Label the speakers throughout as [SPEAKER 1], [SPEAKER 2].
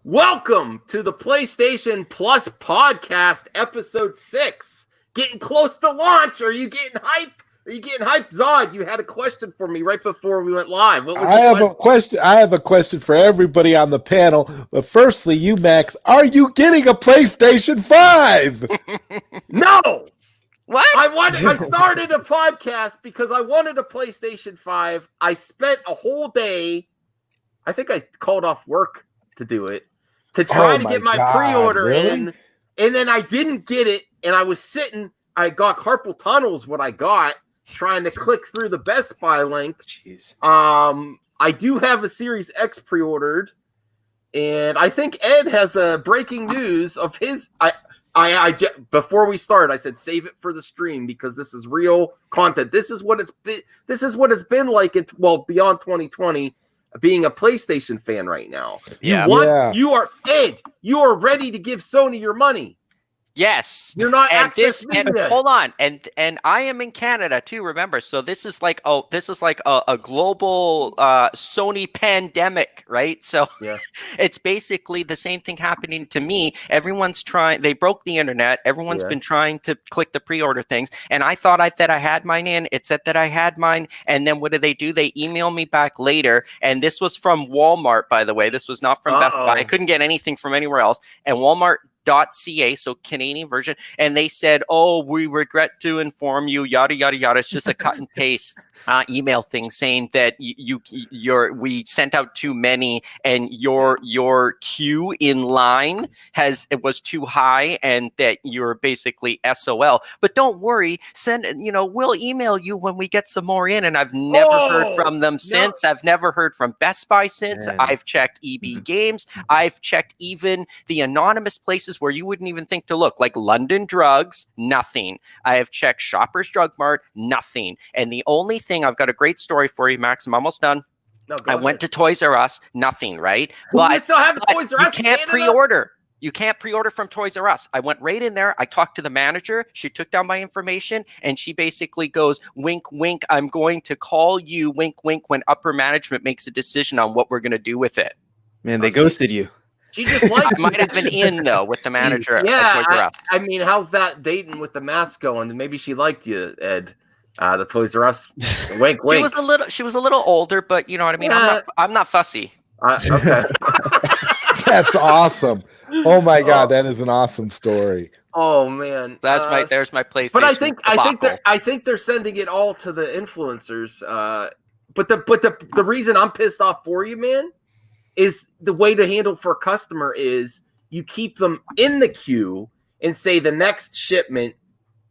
[SPEAKER 1] Welcome to the PlayStation Plus podcast, episode 6. Getting close to launch. Are you getting hype? Are you getting hyped? Zod, you had a question for me right before we went live. What was
[SPEAKER 2] a question. I have a question for everybody on the panel. But firstly, you, Max, are you getting a PlayStation 5?
[SPEAKER 1] No.
[SPEAKER 3] What?
[SPEAKER 1] I started a podcast because I wanted a PlayStation 5. I spent a whole day, I think I called off work to do it, to try to get my pre-order in, and then I didn't get it, and I was sitting, I got carpal tunnel is what I got, trying to click through the Best Buy link.
[SPEAKER 3] Jeez.
[SPEAKER 1] I do have a Series X pre-ordered, and I think Ed has a breaking news of his. Before we start, I said save it for the stream because this is real content. This is what it's been. This is what it's been like. Beyond 2020. Being a PlayStation fan right now. You are Ed. You are ready to give Sony your money.
[SPEAKER 3] Yes.
[SPEAKER 1] You're not Access Media.
[SPEAKER 3] Hold on. And I am in Canada too, remember. So this is like a global Sony pandemic, right? So
[SPEAKER 1] yeah.
[SPEAKER 3] It's basically the same thing happening to me. Everyone's trying, they broke the internet. Everyone's been trying to click the pre-order things. And I thought that I had mine in. It said that I had mine. And then what do? They email me back later. And this was from Walmart, by the way. This was not from Best Buy. I couldn't get anything from anywhere else. And Walmart.ca, so Canadian version, and they said, "Oh, we regret to inform you, yada yada yada." It's just a cut and paste email thing saying that we sent out too many, and your queue in line was too high, and that you're basically SOL. But don't worry, we'll email you when we get some more in. And I've never heard from them since. I've never heard from Best Buy since. Man. I've checked EB Games. I've checked even the anonymous places where you wouldn't even think to look, like London Drugs, nothing. I have checked Shoppers Drug Mart, nothing. And the only thing, I've got a great story for you, Max. I'm almost done. I went to Toys R Us, nothing, right?
[SPEAKER 1] But you still have Toys R Us.
[SPEAKER 3] You can't pre-order. You can't pre-order from Toys R Us. I went right in there. I talked to the manager. She took down my information, and she basically goes, wink, wink, I'm going to call you, wink, wink, when upper management makes a decision on what we're going to do with it.
[SPEAKER 4] Man, they ghosted you.
[SPEAKER 1] She just liked
[SPEAKER 3] I might have been in, though, with the manager.
[SPEAKER 1] Yeah, I mean, how's that dating with the mask going? Maybe she liked you, Ed. The Toys R Us. Wink, wink.
[SPEAKER 3] She was a little older, but you know what I mean. I'm not fussy.
[SPEAKER 1] Okay.
[SPEAKER 2] That's awesome. Oh my God, that is an awesome story.
[SPEAKER 1] Oh man,
[SPEAKER 3] there's my PlayStation.
[SPEAKER 1] But I think they're sending it all to the influencers. But the reason I'm pissed off for you, man, is the way to handle for a customer is you keep them in the queue and say the next shipment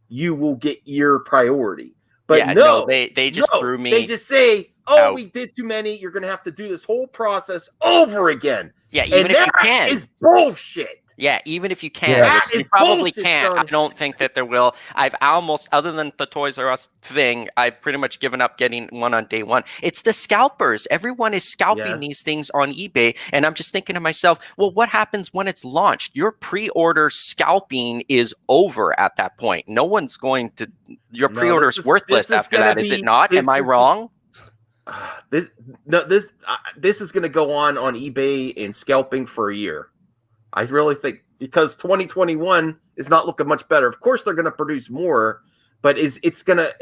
[SPEAKER 1] you will get your priority. But
[SPEAKER 3] they just threw me.
[SPEAKER 1] They just say, "Oh, we did too many. You're going to have to do this whole process over again."
[SPEAKER 3] Yeah, even if you can.
[SPEAKER 1] Is bullshit.
[SPEAKER 3] Yeah, even if you can, which you probably can't. I don't think that there will. I've almost, other than the Toys R Us thing, I've pretty much given up getting one on day one. It's the scalpers. Everyone is scalping these things on eBay, and I'm just thinking to myself, well, what happens when it's launched? Your pre-order scalping is over at that point. No one's going to. Your pre-order is worthless after that, is it not? Am I wrong?
[SPEAKER 1] This is going to go on eBay and scalping for a year. I really think, because 2021 is not looking much better. Of course, they're going to produce more, but it's going to.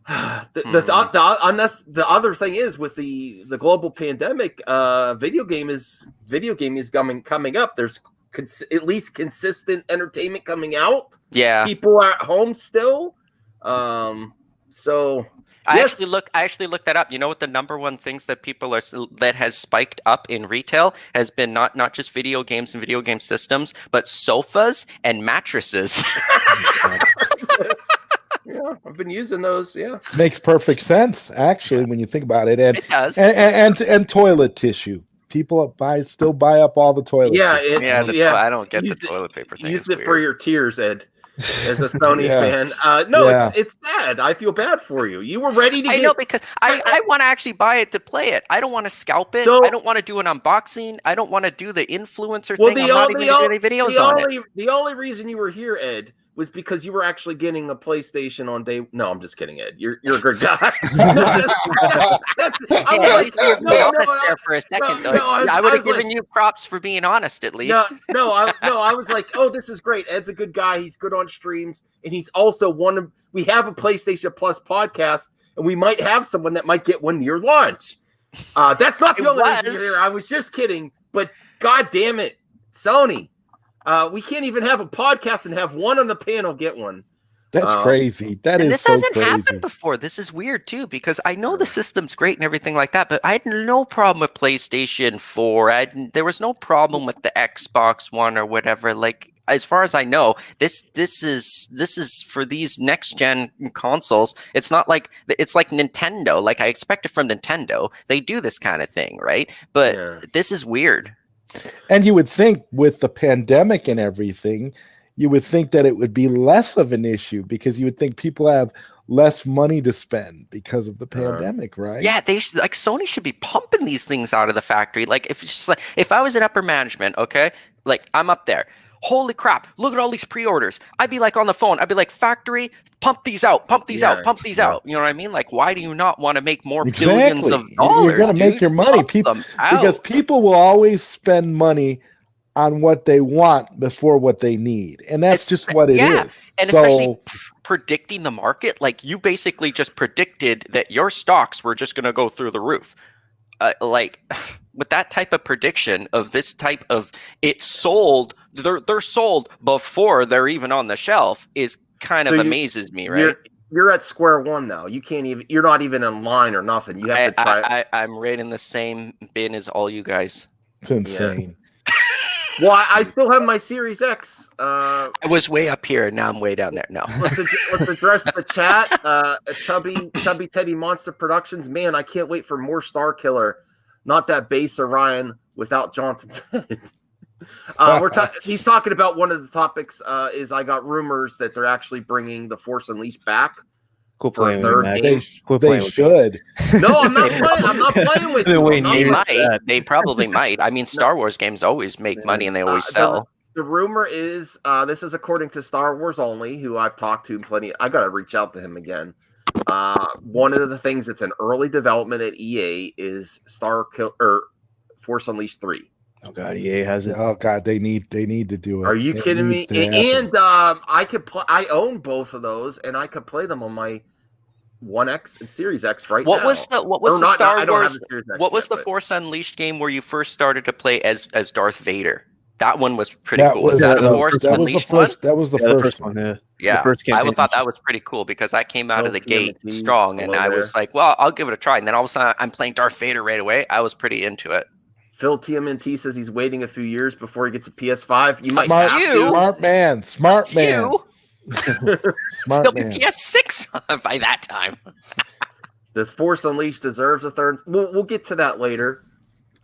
[SPEAKER 1] The other thing is, with the global pandemic, video game is coming up. There's at least consistent entertainment coming out.
[SPEAKER 3] Yeah,
[SPEAKER 1] people are at home still. So.
[SPEAKER 3] I actually looked that up. You know what the number one things that that has spiked up in retail has been not just video games and video game systems, but sofas and mattresses.
[SPEAKER 1] Yeah, I've been using those. Yeah,
[SPEAKER 2] makes perfect sense actually when you think about it. And
[SPEAKER 3] it does.
[SPEAKER 2] And toilet tissue. People still buy up all the toilet.
[SPEAKER 1] tissue.
[SPEAKER 3] I don't get the toilet paper thing.
[SPEAKER 1] Use it for your tears, Ed. As a Sony fan, it's sad. I feel bad for you. You were ready to.
[SPEAKER 3] I know, because I want to actually buy it to play it. I don't want to scalp it. I don't want to do an unboxing. I don't want to do the influencer thing. I'm not even doing any videos on it.
[SPEAKER 1] The only reason you were here, Ed, was because you were actually getting a PlayStation on day. No, I'm just kidding, Ed. You're a good guy. I was like,
[SPEAKER 3] there for a second. I would have given you props for being honest, at least.
[SPEAKER 1] I was like, oh, this is great. Ed's a good guy. He's good on streams, and he's also we have a PlayStation Plus podcast, and we might have someone that might get one near launch. That's not the only reason you're here. I was just kidding, but God damn it, Sony. We can't even have a podcast and have one on the panel get one.
[SPEAKER 2] That's crazy. This
[SPEAKER 3] hasn't
[SPEAKER 2] crazy.
[SPEAKER 3] happened before. This is weird too, because I know the system's great and everything like that, but I had no problem with PlayStation 4. There was no problem with the Xbox One or whatever. Like, as far as I know, this is for these next gen consoles. It's not like it's like Nintendo. Like, I expect it from Nintendo. They do this kind of thing, right? But this is weird.
[SPEAKER 2] And you would think with the pandemic and everything, you would think that it would be less of an issue because you would think people have less money to spend because of the pandemic, right?
[SPEAKER 3] Yeah, Sony should be pumping these things out of the factory. Like, if I was in upper management, okay, like I'm up there. Holy crap, look at all these pre-orders. I'd be like on the phone. I'd be like, factory, pump these out, pump these out, pump these out. You know what I mean? Like, why do you not want to make more billions of dollars?
[SPEAKER 2] You're going to make your money. Because people will always spend money on what they want before what they need. And that's just what it is.
[SPEAKER 3] And especially predicting the market. Like, you basically just predicted that your stocks were just going to go through the roof. Like, with that type of prediction of this type of it's sold, they're sold before they're even on the shelf is kind of amazes me, right?
[SPEAKER 1] You're at square one now. You can't even. You're not even in line or nothing. You have to try.
[SPEAKER 3] I'm right in the same bin as all you guys.
[SPEAKER 2] It's insane.
[SPEAKER 1] Well, I still have my Series X.
[SPEAKER 3] I was way up here, and now I'm way down there. No.
[SPEAKER 1] Let's address the chat. Chubby Teddy Monster Productions. Man, I can't wait for more Star Killer. Not that base Orion without Johnson's head. He's talking about one of the topics. Is I got rumors that they're actually bringing the Force Unleashed back.
[SPEAKER 4] Cool playing
[SPEAKER 1] third
[SPEAKER 4] game.
[SPEAKER 2] They should.
[SPEAKER 1] No, I'm not playing. I'm not playing with you.
[SPEAKER 3] They might. They probably might. I mean, Star Wars games always make money and they always sell.
[SPEAKER 1] The rumor is, this is according to Star Wars Only, who I've talked to plenty. I got to reach out to him again. One of the things that's in early development at EA is Force Unleashed 3.
[SPEAKER 4] Oh God, EA has it.
[SPEAKER 2] Oh God, they need to do it.
[SPEAKER 1] Are you kidding me? And I could play. I own both of those, and I could play them on my One X and Series X right now.
[SPEAKER 3] What was the Star Wars? What was the Force Unleashed game where you first started to play as Darth Vader? That one was pretty cool. Was that the Force Unleashed one?
[SPEAKER 2] That was the first one.
[SPEAKER 3] Yeah, I thought that was pretty cool because I came out of the gate strong, and I was like, well, I'll give it a try. And then all of a sudden, I'm playing Darth Vader right away. I was pretty into it.
[SPEAKER 1] Phil TMNT says he's waiting a few years before he gets a PS5. You might
[SPEAKER 2] have
[SPEAKER 1] to.
[SPEAKER 2] Smart man. Smart man.
[SPEAKER 3] He'll be PS6 by that time.
[SPEAKER 1] The Force Unleashed deserves a third. We'll get to that later.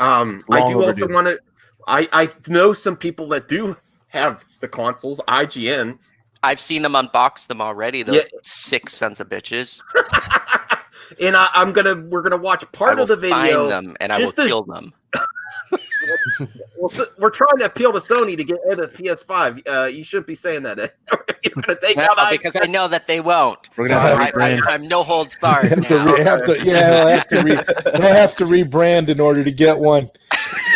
[SPEAKER 1] I do also want to. I know some people that do have the consoles. IGN.
[SPEAKER 3] I've seen them unbox them already. Those sick sons of bitches.
[SPEAKER 1] And we're gonna watch part of the video.
[SPEAKER 3] Find them and I will kill them.
[SPEAKER 1] We're trying to appeal to Sony to get Ed a PS5. You shouldn't be saying that, Ed. You're gonna take
[SPEAKER 3] because I know that they won't. I'm no holds barred.
[SPEAKER 2] They'll have to rebrand in order to get one.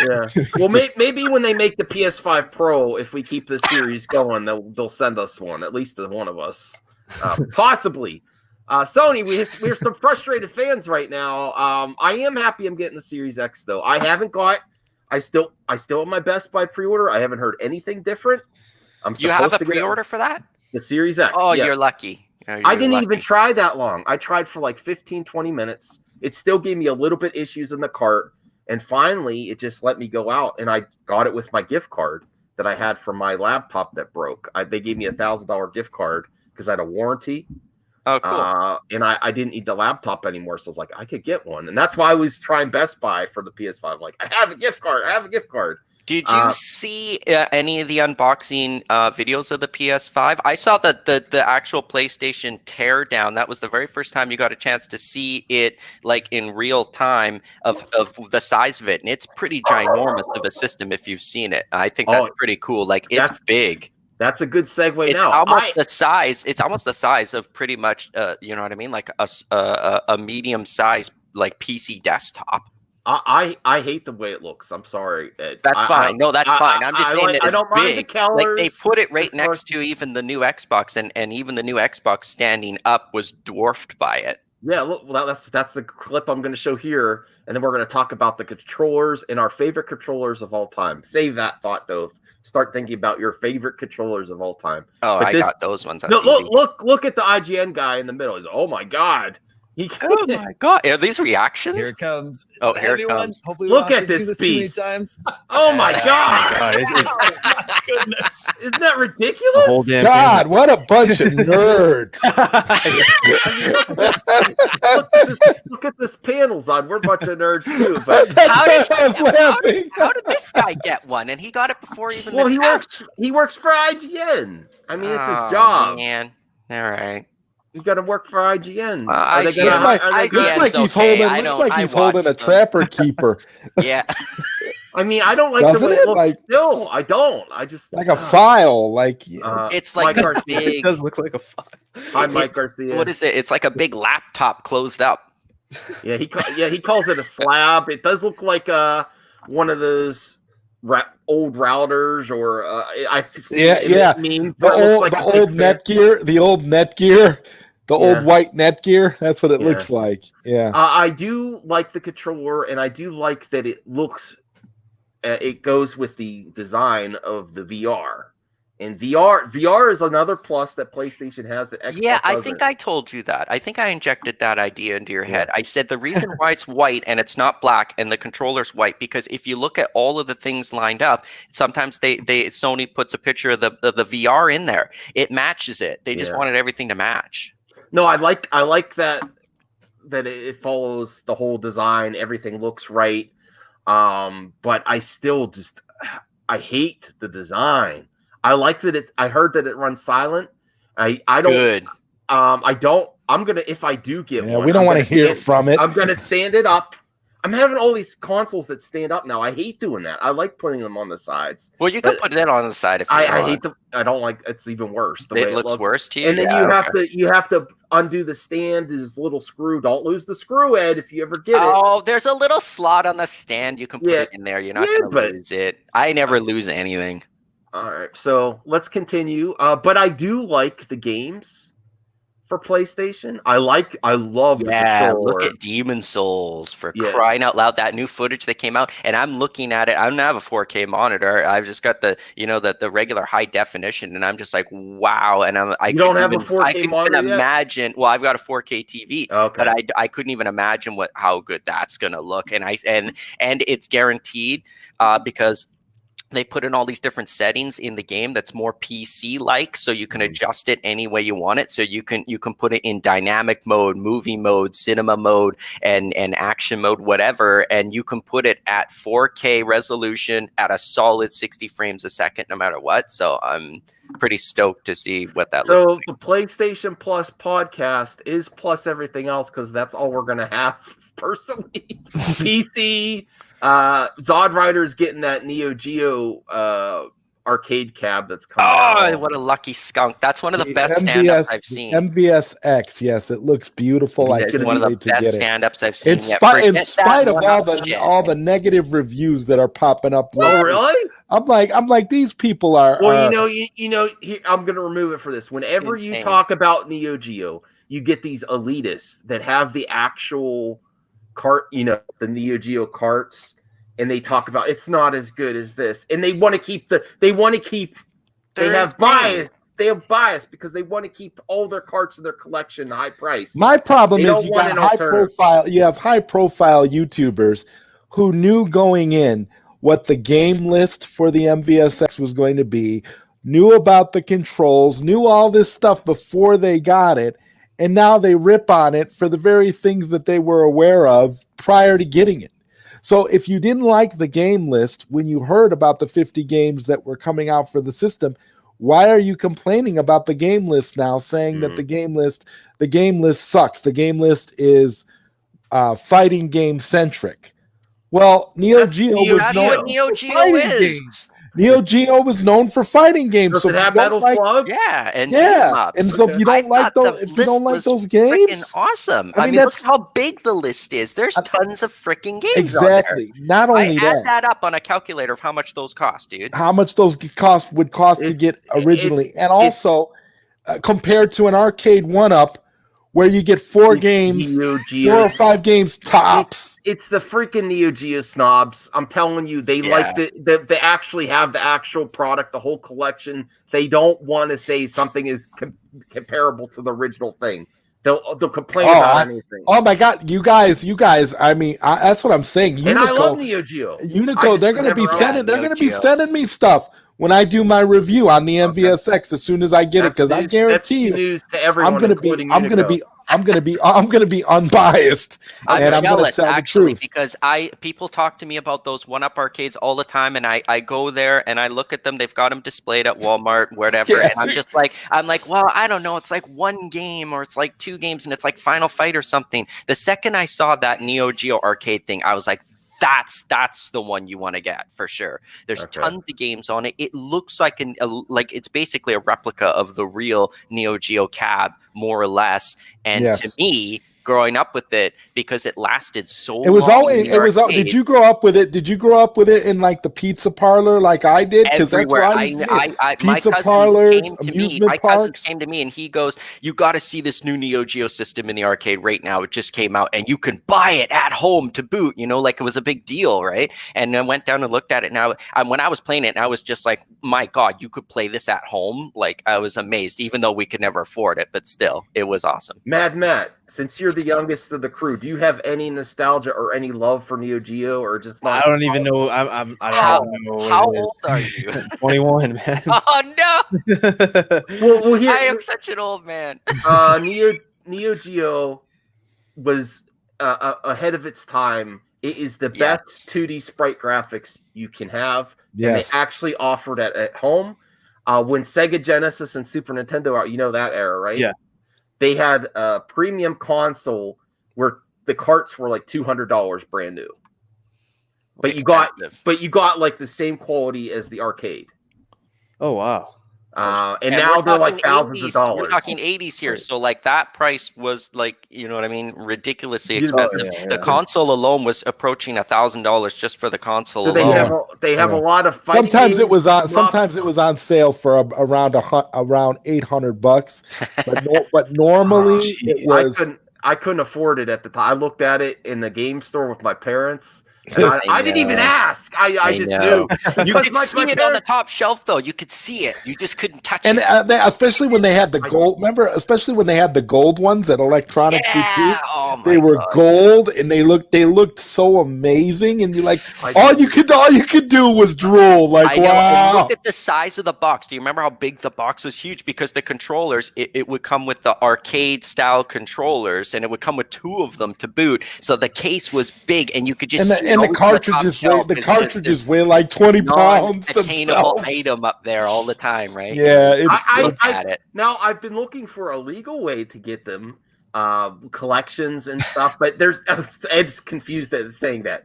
[SPEAKER 1] Yeah. Well, maybe when they make the PS5 Pro, if we keep this series going, they'll send us one, at least one of us, possibly. Sony, we're some frustrated fans right now. I am happy I'm getting the Series X though. I still have my Best Buy pre-order. I haven't heard anything different.
[SPEAKER 3] You have a pre-order for that?
[SPEAKER 1] The Series X.
[SPEAKER 3] Oh, yes. You're lucky.
[SPEAKER 1] I didn't even try that long. I tried for like 15, 20 minutes. It still gave me a little bit issues in the cart. And finally, it just let me go out. And I got it with my gift card that I had from my laptop that broke. They gave me a $1,000 gift card because I had a warranty.
[SPEAKER 3] Oh, cool.
[SPEAKER 1] And I didn't need the laptop anymore. So I was like, I could get one. And that's why I was trying Best Buy for the PS5. I'm like, I have a gift card.
[SPEAKER 3] Did you see any of the unboxing videos of the PS5? I saw the actual PlayStation teardown. That was the very first time you got a chance to see it like in real time of the size of it. And it's pretty ginormous of a system if you've seen it. I think that's pretty cool. Like, it's big.
[SPEAKER 1] That's a good segue.
[SPEAKER 3] It's
[SPEAKER 1] now
[SPEAKER 3] almost the size. It's almost the size of pretty much, you know what I mean, like a medium size like PC desktop.
[SPEAKER 1] I hate the way it looks. I'm sorry, Ed.
[SPEAKER 3] That's fine. No, that's fine. I'm just saying that
[SPEAKER 1] I don't mind the
[SPEAKER 3] big.
[SPEAKER 1] colors.
[SPEAKER 3] Like they put it right next to even the new Xbox, and even the new Xbox standing up was dwarfed by it.
[SPEAKER 1] Yeah, look, well, that's the clip I'm going to show here, and then we're going to talk about the controllers and our favorite controllers of all time. Save that thought though. Start thinking about your favorite controllers of all time.
[SPEAKER 3] Oh, I got those ones.
[SPEAKER 1] No, look at the IGN guy in the middle. He's oh my god.
[SPEAKER 3] Oh my god! Are these reactions?
[SPEAKER 5] Here it comes.
[SPEAKER 3] Oh, here it comes.
[SPEAKER 5] Hopefully,
[SPEAKER 1] look at this beast. Oh my god!
[SPEAKER 5] Goodness,
[SPEAKER 1] isn't that ridiculous?
[SPEAKER 2] God, what a bunch of nerds!
[SPEAKER 1] look at this panels on. We're a bunch of nerds too. But
[SPEAKER 3] how did this guy get one? And he got it before even.
[SPEAKER 1] Well, he works for IGN. I mean, it's his job.
[SPEAKER 3] Man, all right.
[SPEAKER 1] You got to work for IGN.
[SPEAKER 2] Looks like he's holding a trapper keeper.
[SPEAKER 3] Yeah.
[SPEAKER 1] I mean, I don't like
[SPEAKER 2] Doesn't
[SPEAKER 1] the way
[SPEAKER 2] it?
[SPEAKER 1] it looks.
[SPEAKER 2] Like,
[SPEAKER 1] still, I don't. I just
[SPEAKER 2] like a file. Like
[SPEAKER 3] it's like
[SPEAKER 1] Mike
[SPEAKER 3] a
[SPEAKER 1] Garcia.
[SPEAKER 3] big.
[SPEAKER 4] It does look like a file.
[SPEAKER 1] Hi, Mike Garcia.
[SPEAKER 3] What is it? It's like a big laptop closed up.
[SPEAKER 1] Yeah, he calls it a slab. It does look like one of those old routers, or I've seen
[SPEAKER 2] the old Netgear, the old white Netgear. That's what it looks like. Yeah,
[SPEAKER 1] I do like the controller, and I do like that it looks. It goes with the design of the VR, and VR is another plus that PlayStation has. That Xbox
[SPEAKER 3] yeah, I
[SPEAKER 1] doesn't.
[SPEAKER 3] think I told you that. I think I injected that idea into your head. I said the reason why it's white and it's not black and the controller's white, because if you look at all of the things lined up, sometimes Sony puts a picture of the VR in there. It matches it. They just wanted everything to match.
[SPEAKER 1] No, I like that it follows the whole design. Everything looks right. But I still I hate the design. I like that I heard that it runs silent. I don't.
[SPEAKER 3] Good.
[SPEAKER 1] I don't. I'm gonna, if I do get one.
[SPEAKER 2] We don't want to hear from it.
[SPEAKER 1] I'm gonna stand it up. I'm having all these consoles that stand up now. I hate doing that. I like putting them on the sides.
[SPEAKER 3] Well, you can put it on the side if you want.
[SPEAKER 1] I hate them. I don't like. It's even worse. The way
[SPEAKER 3] it looks worse to you.
[SPEAKER 1] And then you have to undo the stand. This little screw. Don't lose the screw, Ed. If you ever get it.
[SPEAKER 3] Oh, there's a little slot on the stand. You can put it in there. You're not gonna lose it. I never lose anything.
[SPEAKER 1] All right, so let's continue. But I do like the games for PlayStation. I love the controller.
[SPEAKER 3] Look at Demon Souls, for crying out loud. That new footage that came out, and I'm looking at it. I don't have a 4K monitor. I've just got the regular high definition, and I'm just like, wow. And I
[SPEAKER 1] don't have a 4K
[SPEAKER 3] I couldn't
[SPEAKER 1] monitor
[SPEAKER 3] even imagine. Well, I've got a 4K TV,
[SPEAKER 1] okay.
[SPEAKER 3] but I couldn't even imagine how good that's gonna look. And it's guaranteed because they put in all these different settings in the game that's more PC like, so you can adjust it any way you want it. So you can put it in dynamic mode, movie mode, cinema mode, and action mode, whatever, and you can put it at 4K resolution at a solid 60 frames a second, no matter what. So I'm pretty stoked to see what that looks like.
[SPEAKER 1] So the PlayStation Plus podcast is plus everything else, because that's all we're gonna have personally. PC. Zod Rider's getting that Neo Geo arcade cab that's coming out.
[SPEAKER 3] Oh, what a lucky skunk. That's one of the best stand-ups I've seen.
[SPEAKER 2] MVSX, yes, it looks beautiful.
[SPEAKER 3] It's one of the best stand-ups I've seen.
[SPEAKER 2] In spite of all the negative reviews that are popping up.
[SPEAKER 1] Oh, really?
[SPEAKER 2] I'm like these people are.
[SPEAKER 1] Well, I'm going to remove it for this. Whenever you talk about Neo Geo, you get these elitists that have the actual cart, the Neo Geo carts, and they talk about it's not as good as this, and they want to keep they have bias because they want to keep all their carts in their collection high price.
[SPEAKER 2] My problem is you have high profile YouTubers who knew going in what the game list for the MVSX was going to be, knew about the controls, knew all this stuff before they got it. And now they rip on it for the very things that they were aware of prior to getting it. So if you didn't like the game list when you heard about the 50 games that were coming out for the system, why are you complaining about the game list now, saying that the game list sucks? The game list is fighting game centric. Well, Neo Geo was known
[SPEAKER 3] Neo Geo is.
[SPEAKER 2] Neo Geo was known for fighting games.
[SPEAKER 1] Does
[SPEAKER 2] So
[SPEAKER 1] it
[SPEAKER 2] if
[SPEAKER 1] have
[SPEAKER 2] you don't
[SPEAKER 1] Metal Slug?
[SPEAKER 3] Yeah, and
[SPEAKER 2] yeah, and so if you
[SPEAKER 3] I
[SPEAKER 2] don't like
[SPEAKER 3] thought
[SPEAKER 2] those,
[SPEAKER 3] the
[SPEAKER 2] if you don't
[SPEAKER 3] list
[SPEAKER 2] like
[SPEAKER 3] was
[SPEAKER 2] those
[SPEAKER 3] freaking
[SPEAKER 2] games,
[SPEAKER 3] awesome.
[SPEAKER 2] I
[SPEAKER 3] I
[SPEAKER 2] mean,
[SPEAKER 3] mean, look
[SPEAKER 2] that's
[SPEAKER 3] at how big the list is. There's tons of freaking games
[SPEAKER 2] exactly.
[SPEAKER 3] on there.
[SPEAKER 2] Not
[SPEAKER 3] I
[SPEAKER 2] only
[SPEAKER 3] add
[SPEAKER 2] that,
[SPEAKER 3] that up on a calculator of how much those cost, dude.
[SPEAKER 2] how much those would cost to get originally, and also compared to an arcade one-up where you get 4 games,
[SPEAKER 1] Neo
[SPEAKER 2] 4
[SPEAKER 1] Geo.
[SPEAKER 2] or 5 games tops.
[SPEAKER 1] It's the freaking Neo Geo snobs. I'm telling you, they like they actually have the actual product, the whole collection. They don't want to say something is comparable to the original thing. They'll complain about anything.
[SPEAKER 2] Oh my god, you guys! I mean, that's what I'm saying. Unico,
[SPEAKER 1] and I love Neo Geo.
[SPEAKER 2] Unico, they're going to be sending. They're going to be sending me stuff when I do my review on the MVSX as soon as I get it, because I guarantee you,
[SPEAKER 1] news to everyone,
[SPEAKER 2] I'm going to be unbiased, and I'm going to tell the truth.
[SPEAKER 3] Because people talk to me about those one-up arcades all the time, and I go there and I look at them. They've got them displayed at Walmart, whatever, and I'm like, well, I don't know. It's like 1 game or it's like 2 games, and it's like Final Fight or something. The second I saw that Neo Geo arcade thing, I was like, that's the one you want to get for sure. There's tons of games on it. It looks like like it's basically a replica of the real Neo Geo cab, more or less. And to me, growing up with it, because it lasted so long.
[SPEAKER 2] Did you grow up with it? Did you grow up with it in like the pizza parlor like I did? Because that's where I used to see it. Pizza parlors, amusement parks.
[SPEAKER 3] My cousin came to me and he goes, "You got to see this new Neo Geo system in the arcade right now. It just came out and you can buy it at home to boot." You know, like it was a big deal, right? And I went down and looked at it. Now, when I was playing it, I was just like, "My God, you could play this at home!" Like I was amazed, even though we could never afford it, but still, it was awesome.
[SPEAKER 1] Mad Matt, since you're the youngest of the crew, do you have any nostalgia or any love for Neo Geo, or just not?
[SPEAKER 4] I don't even know. I don't even know.
[SPEAKER 3] How old are you?
[SPEAKER 4] 21, man.
[SPEAKER 3] Oh no!
[SPEAKER 1] well, here,
[SPEAKER 3] I am such an old man.
[SPEAKER 1] Neo Geo was ahead of its time. It is the best 2D sprite graphics you can have.
[SPEAKER 2] Yes.
[SPEAKER 1] And they actually offered it at home. When Sega Genesis and Super Nintendo out, you know that era, right?
[SPEAKER 4] Yeah.
[SPEAKER 1] They had a premium console where the carts were like $200 brand new. But you got like the same quality as the arcade.
[SPEAKER 4] Oh wow.
[SPEAKER 1] And now they're like thousands of dollars.
[SPEAKER 3] We're talking 80s here, so like that price was like, you know what I mean, ridiculously expensive. The console alone was approaching $1,000 just for the console.
[SPEAKER 1] So they have a lot of fighting.
[SPEAKER 2] Sometimes it was on sale for around $800, but normally it was.
[SPEAKER 1] I couldn't afford it at the time. I looked at it in the game store with my parents. I didn't even ask. I just knew.
[SPEAKER 3] You could see it on the top shelf, though. You could see it. You just couldn't touch it.
[SPEAKER 2] And especially when they had the gold. Remember, especially when they had the gold ones at Electronic Boutique.
[SPEAKER 3] Oh
[SPEAKER 2] they were gold, and they looked so amazing. And you like all you could do was drool. Like wow!
[SPEAKER 3] Look at the size of the box. Do you remember how big the box was? Huge, because the controllers. It would come with the arcade style controllers, and it would come with 2 of them to boot. So the case was big, and you could just
[SPEAKER 2] and the cartridges weigh like 20 pounds.
[SPEAKER 3] Attainable item up there all the time, right?
[SPEAKER 2] Yeah,
[SPEAKER 1] Now I've been looking for a legal way to get them collections and stuff, but Ed's confused at saying that.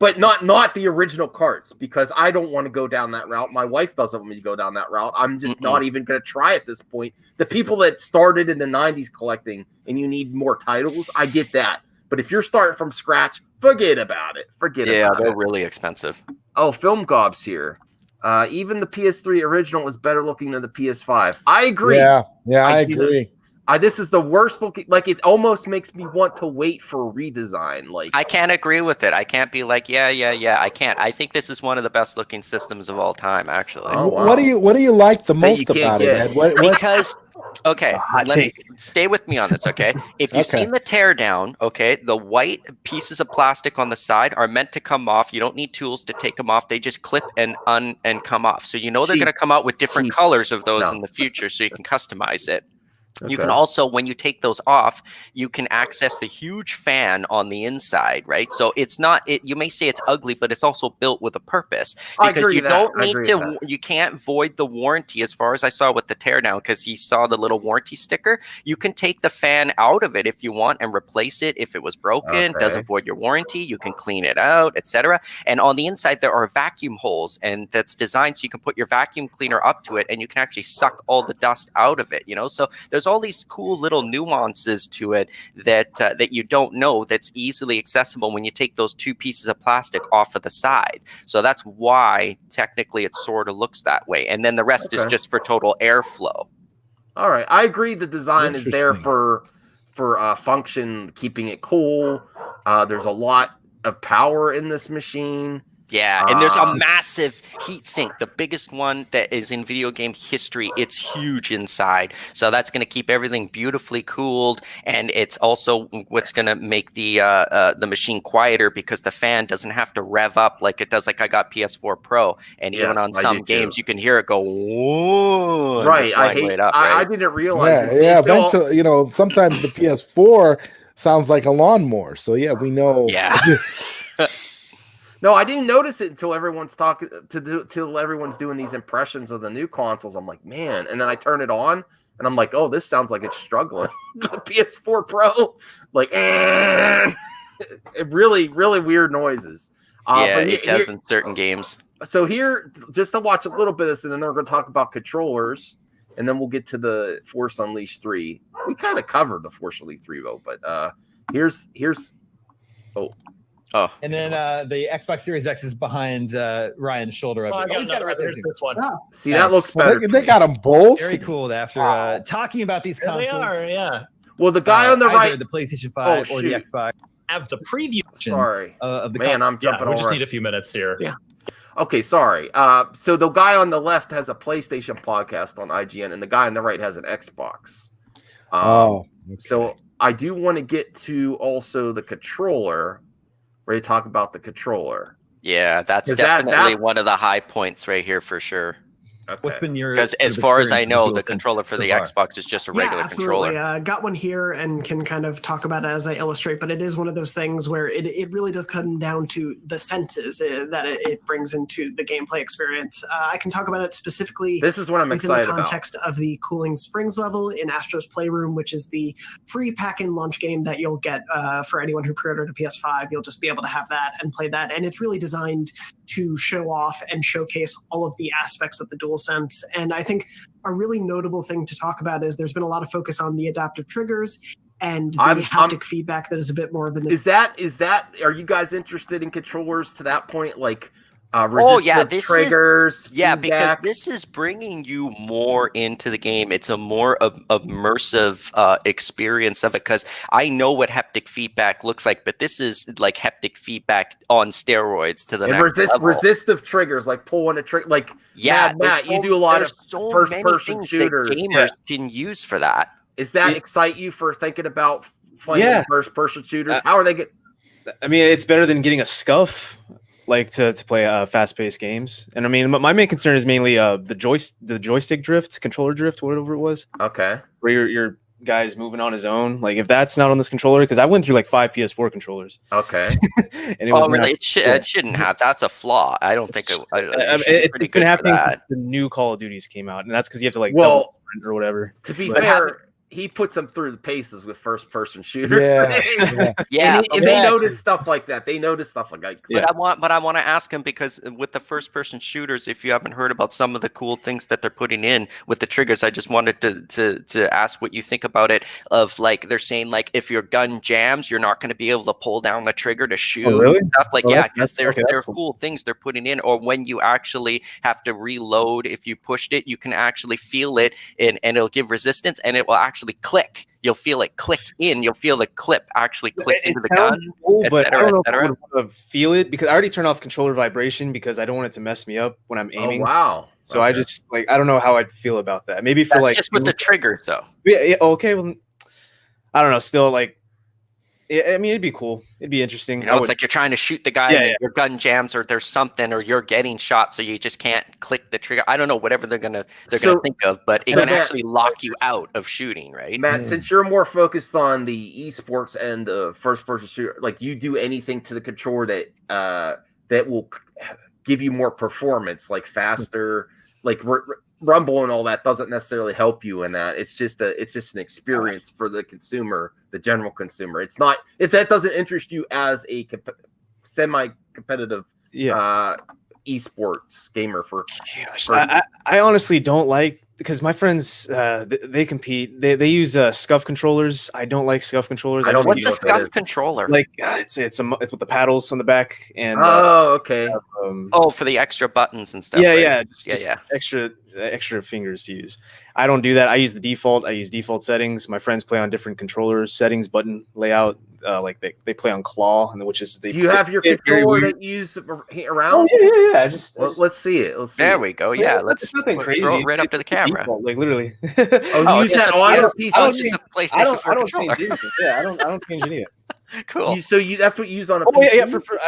[SPEAKER 1] But not the original carts, because I don't want to go down that route. My wife doesn't want me to go down that route. I'm just not even going to try at this point. The people that started in the 90s collecting and you need more titles, I get that. But if you're starting from scratch, forget about it.
[SPEAKER 3] Yeah, they're really expensive.
[SPEAKER 1] Oh, Film Gob's here. Even the PS3 original is better looking than the PS5. I agree.
[SPEAKER 2] Yeah, I agree.
[SPEAKER 1] This is the worst looking. Like, it almost makes me want to wait for a redesign. Like,
[SPEAKER 3] I can't agree with it. I can't be like, yeah. I can't. I think this is one of the best looking systems of all time, actually.
[SPEAKER 1] Oh, wow.
[SPEAKER 2] What do you like the most about it, Ed?
[SPEAKER 3] Because okay, stay with me on this, okay? If you've seen the teardown, okay, the white pieces of plastic on the side are meant to come off. You don't need tools to take them off. They just clip and come off. So you know they're going to come out with different colors of those in the future, so you can customize it. You can also, when you take those off, you can access the huge fan on the inside, right? So it's not, you may say it's ugly, but it's also built with a purpose, because you don't need to, you can't void the warranty, as far as I saw with the teardown, because you saw the little warranty sticker. You can take the fan out of it if you want and replace it if it was broken, doesn't void your warranty. You can clean it out, etc. And on the inside, there are vacuum holes, and that's designed so you can put your vacuum cleaner up to it, and you can actually suck all the dust out of it, you know? So there's all these cool little nuances to it that that you don't know, that's easily accessible when you take those two pieces of plastic off of the side. So that's why technically it sort of looks that way, and then the rest is just for total airflow.
[SPEAKER 1] All right, I agree. The design is there for function, keeping it cool. There's a lot of power in this machine.
[SPEAKER 3] Yeah, and there's a massive heat sink, the biggest one that is in video game history. It's huge inside, so that's going to keep everything beautifully cooled, and it's also what's going to make the machine quieter, because the fan doesn't have to rev up like it does. Like I got PS4 Pro, and even on some games you can hear it go. Whoa,
[SPEAKER 1] right, I didn't realize.
[SPEAKER 2] Yeah, eventually, you know, sometimes the PS4 sounds like a lawnmower. So yeah, we know.
[SPEAKER 3] Yeah.
[SPEAKER 1] No, I didn't notice it until everyone's talking till everyone's doing these impressions of the new consoles. I'm like, man, and then I turn it on and I'm like, oh, this sounds like it's struggling. The PS4 Pro, like, it really, really weird noises.
[SPEAKER 3] Yeah, it does in certain games.
[SPEAKER 1] So here, just to watch a little bit of this, and then we're going to talk about controllers, and then we'll get to the Force Unleashed 3. We kind of covered the Force Unleashed 3 though, but here's
[SPEAKER 6] Oh, and then the Xbox Series X is behind Ryan's shoulder.
[SPEAKER 5] He's got it right there. This one.
[SPEAKER 1] See, that looks better.
[SPEAKER 2] They got them both.
[SPEAKER 6] Very cool. After talking about these consoles,
[SPEAKER 5] they are. Yeah.
[SPEAKER 1] Well, the guy on the right,
[SPEAKER 6] the PlayStation 5 or the Xbox,
[SPEAKER 5] have the preview.
[SPEAKER 1] Sorry,
[SPEAKER 6] of the
[SPEAKER 1] I'm jumping.
[SPEAKER 5] We just need a few minutes here.
[SPEAKER 1] Yeah. Okay, sorry. So the guy on the left has a PlayStation podcast on IGN, and the guy on the right has an Xbox. So I do want to get to also the controller. Ready to talk about the controller?
[SPEAKER 3] Yeah, that's definitely one of the high points right here for sure.
[SPEAKER 1] Okay.
[SPEAKER 6] What's been your?
[SPEAKER 3] Because as far as I know, the controller for the Xbox is just a regular controller.
[SPEAKER 7] Got one here and can kind of talk about it as I illustrate, but it is one of those things where it really does come down to the senses that it brings into the gameplay experience. I can talk about it specifically.
[SPEAKER 1] This is what I'm excited about.
[SPEAKER 7] In the context of the Cooling Springs level in Astro's Playroom, which is the free pack-in launch game that you'll get for anyone who pre-ordered a PS5. You'll just be able to have that and play that, and it's really designed to show off and showcase all of the aspects of the DualSense. And I think a really notable thing to talk about is there's been a lot of focus on the adaptive triggers and the haptic feedback that is a bit more of an... Is that,
[SPEAKER 1] are you guys interested in controllers to that point? Like,
[SPEAKER 3] this
[SPEAKER 1] triggers,
[SPEAKER 3] feedback? Because this is bringing you more into the game. It's a more immersive experience of it, because I know what haptic feedback looks like, but this is like haptic feedback on steroids to the next level.
[SPEAKER 1] Resistive triggers, like pulling a trigger, like Matt, you do a lot of first-person shooters
[SPEAKER 3] that gamers can use for that.
[SPEAKER 1] Does that excite you for thinking about playing first-person shooters? How are they get?
[SPEAKER 4] I mean, it's better than getting a scuff. Like to play fast-paced games, and I mean, my main concern is mainly the joystick drift, controller drift, whatever it was.
[SPEAKER 1] Okay,
[SPEAKER 4] where your guy's moving on his own. Like if that's not on this controller, because I went through like 5 PS4 controllers.
[SPEAKER 1] Okay,
[SPEAKER 4] and it was
[SPEAKER 3] really? It shouldn't have. That's a flaw. I don't think
[SPEAKER 4] it's been happening since the new Call of Duties came out, and that's because you have to like double sprint or whatever.
[SPEAKER 1] To be fair. He puts them through the paces with first-person shooters.
[SPEAKER 3] Yeah.
[SPEAKER 1] And they notice stuff like that.
[SPEAKER 3] But I want to ask him, because with the first-person shooters, if you haven't heard about some of the cool things that they're putting in with the triggers, I just wanted to ask what you think about it. Of like they're saying like if your gun jams, you're not going to be able to pull down the trigger to shoot.
[SPEAKER 4] Oh, really?
[SPEAKER 3] Stuff like because there are cool things they're putting in. Or when you actually have to reload, if you pushed it, you can actually feel it, and it'll give resistance, and it will actually click. You'll feel it click in. You'll feel the clip actually click into the gun.
[SPEAKER 4] Cool, but I don't know if I want to feel it, because I already turned off controller vibration because I don't want it to mess me up when I'm aiming.
[SPEAKER 1] Oh, wow.
[SPEAKER 4] So I just I don't know how I'd feel about that. Maybe for
[SPEAKER 3] That's just with the triggers though.
[SPEAKER 4] Yeah. Okay. Well, I don't know. Still, like I mean, it'd be cool. It'd be interesting.
[SPEAKER 3] You know, it's like you're trying to shoot the guy, and your gun jams, or there's something, or you're getting shot, so you just can't click the trigger. I don't know, whatever they're gonna think of, but it can actually lock you out of shooting, right?
[SPEAKER 1] Matt, since you're more focused on the esports and the first-person shooter, like you do anything to the controller that will give you more performance, like faster, like rumble and all that doesn't necessarily help you in that. It's just an experience for the consumer, the general consumer. It's not, if that doesn't interest you as a semi-competitive esports gamer
[SPEAKER 4] I honestly don't like, because my friends they compete, they use scuff controllers. I don't like scuff controllers.
[SPEAKER 3] What's a scuff controller?
[SPEAKER 4] Like it's with the paddles on the back and
[SPEAKER 1] okay.
[SPEAKER 3] For the extra buttons and stuff.
[SPEAKER 4] Yeah,
[SPEAKER 3] right?
[SPEAKER 4] just extra fingers to use. I don't do that. I use the default. I use default settings. My friends play on different controllers, settings, button layout. Like they play on claw, and which is
[SPEAKER 1] do you have your controller that you use around?
[SPEAKER 4] Oh, yeah.
[SPEAKER 1] Let's see it.
[SPEAKER 3] There we go. Yeah, let's
[SPEAKER 4] nothing crazy.
[SPEAKER 3] throw it right up to the camera.
[SPEAKER 4] Default, like literally.
[SPEAKER 1] You use that on your PC?
[SPEAKER 3] Oh, it's just a PlayStation 4
[SPEAKER 4] I don't
[SPEAKER 3] controller.
[SPEAKER 4] change anything. Yeah, I don't change any of it.
[SPEAKER 3] Cool.
[SPEAKER 1] That's what you use on a PC?
[SPEAKER 4] Yeah.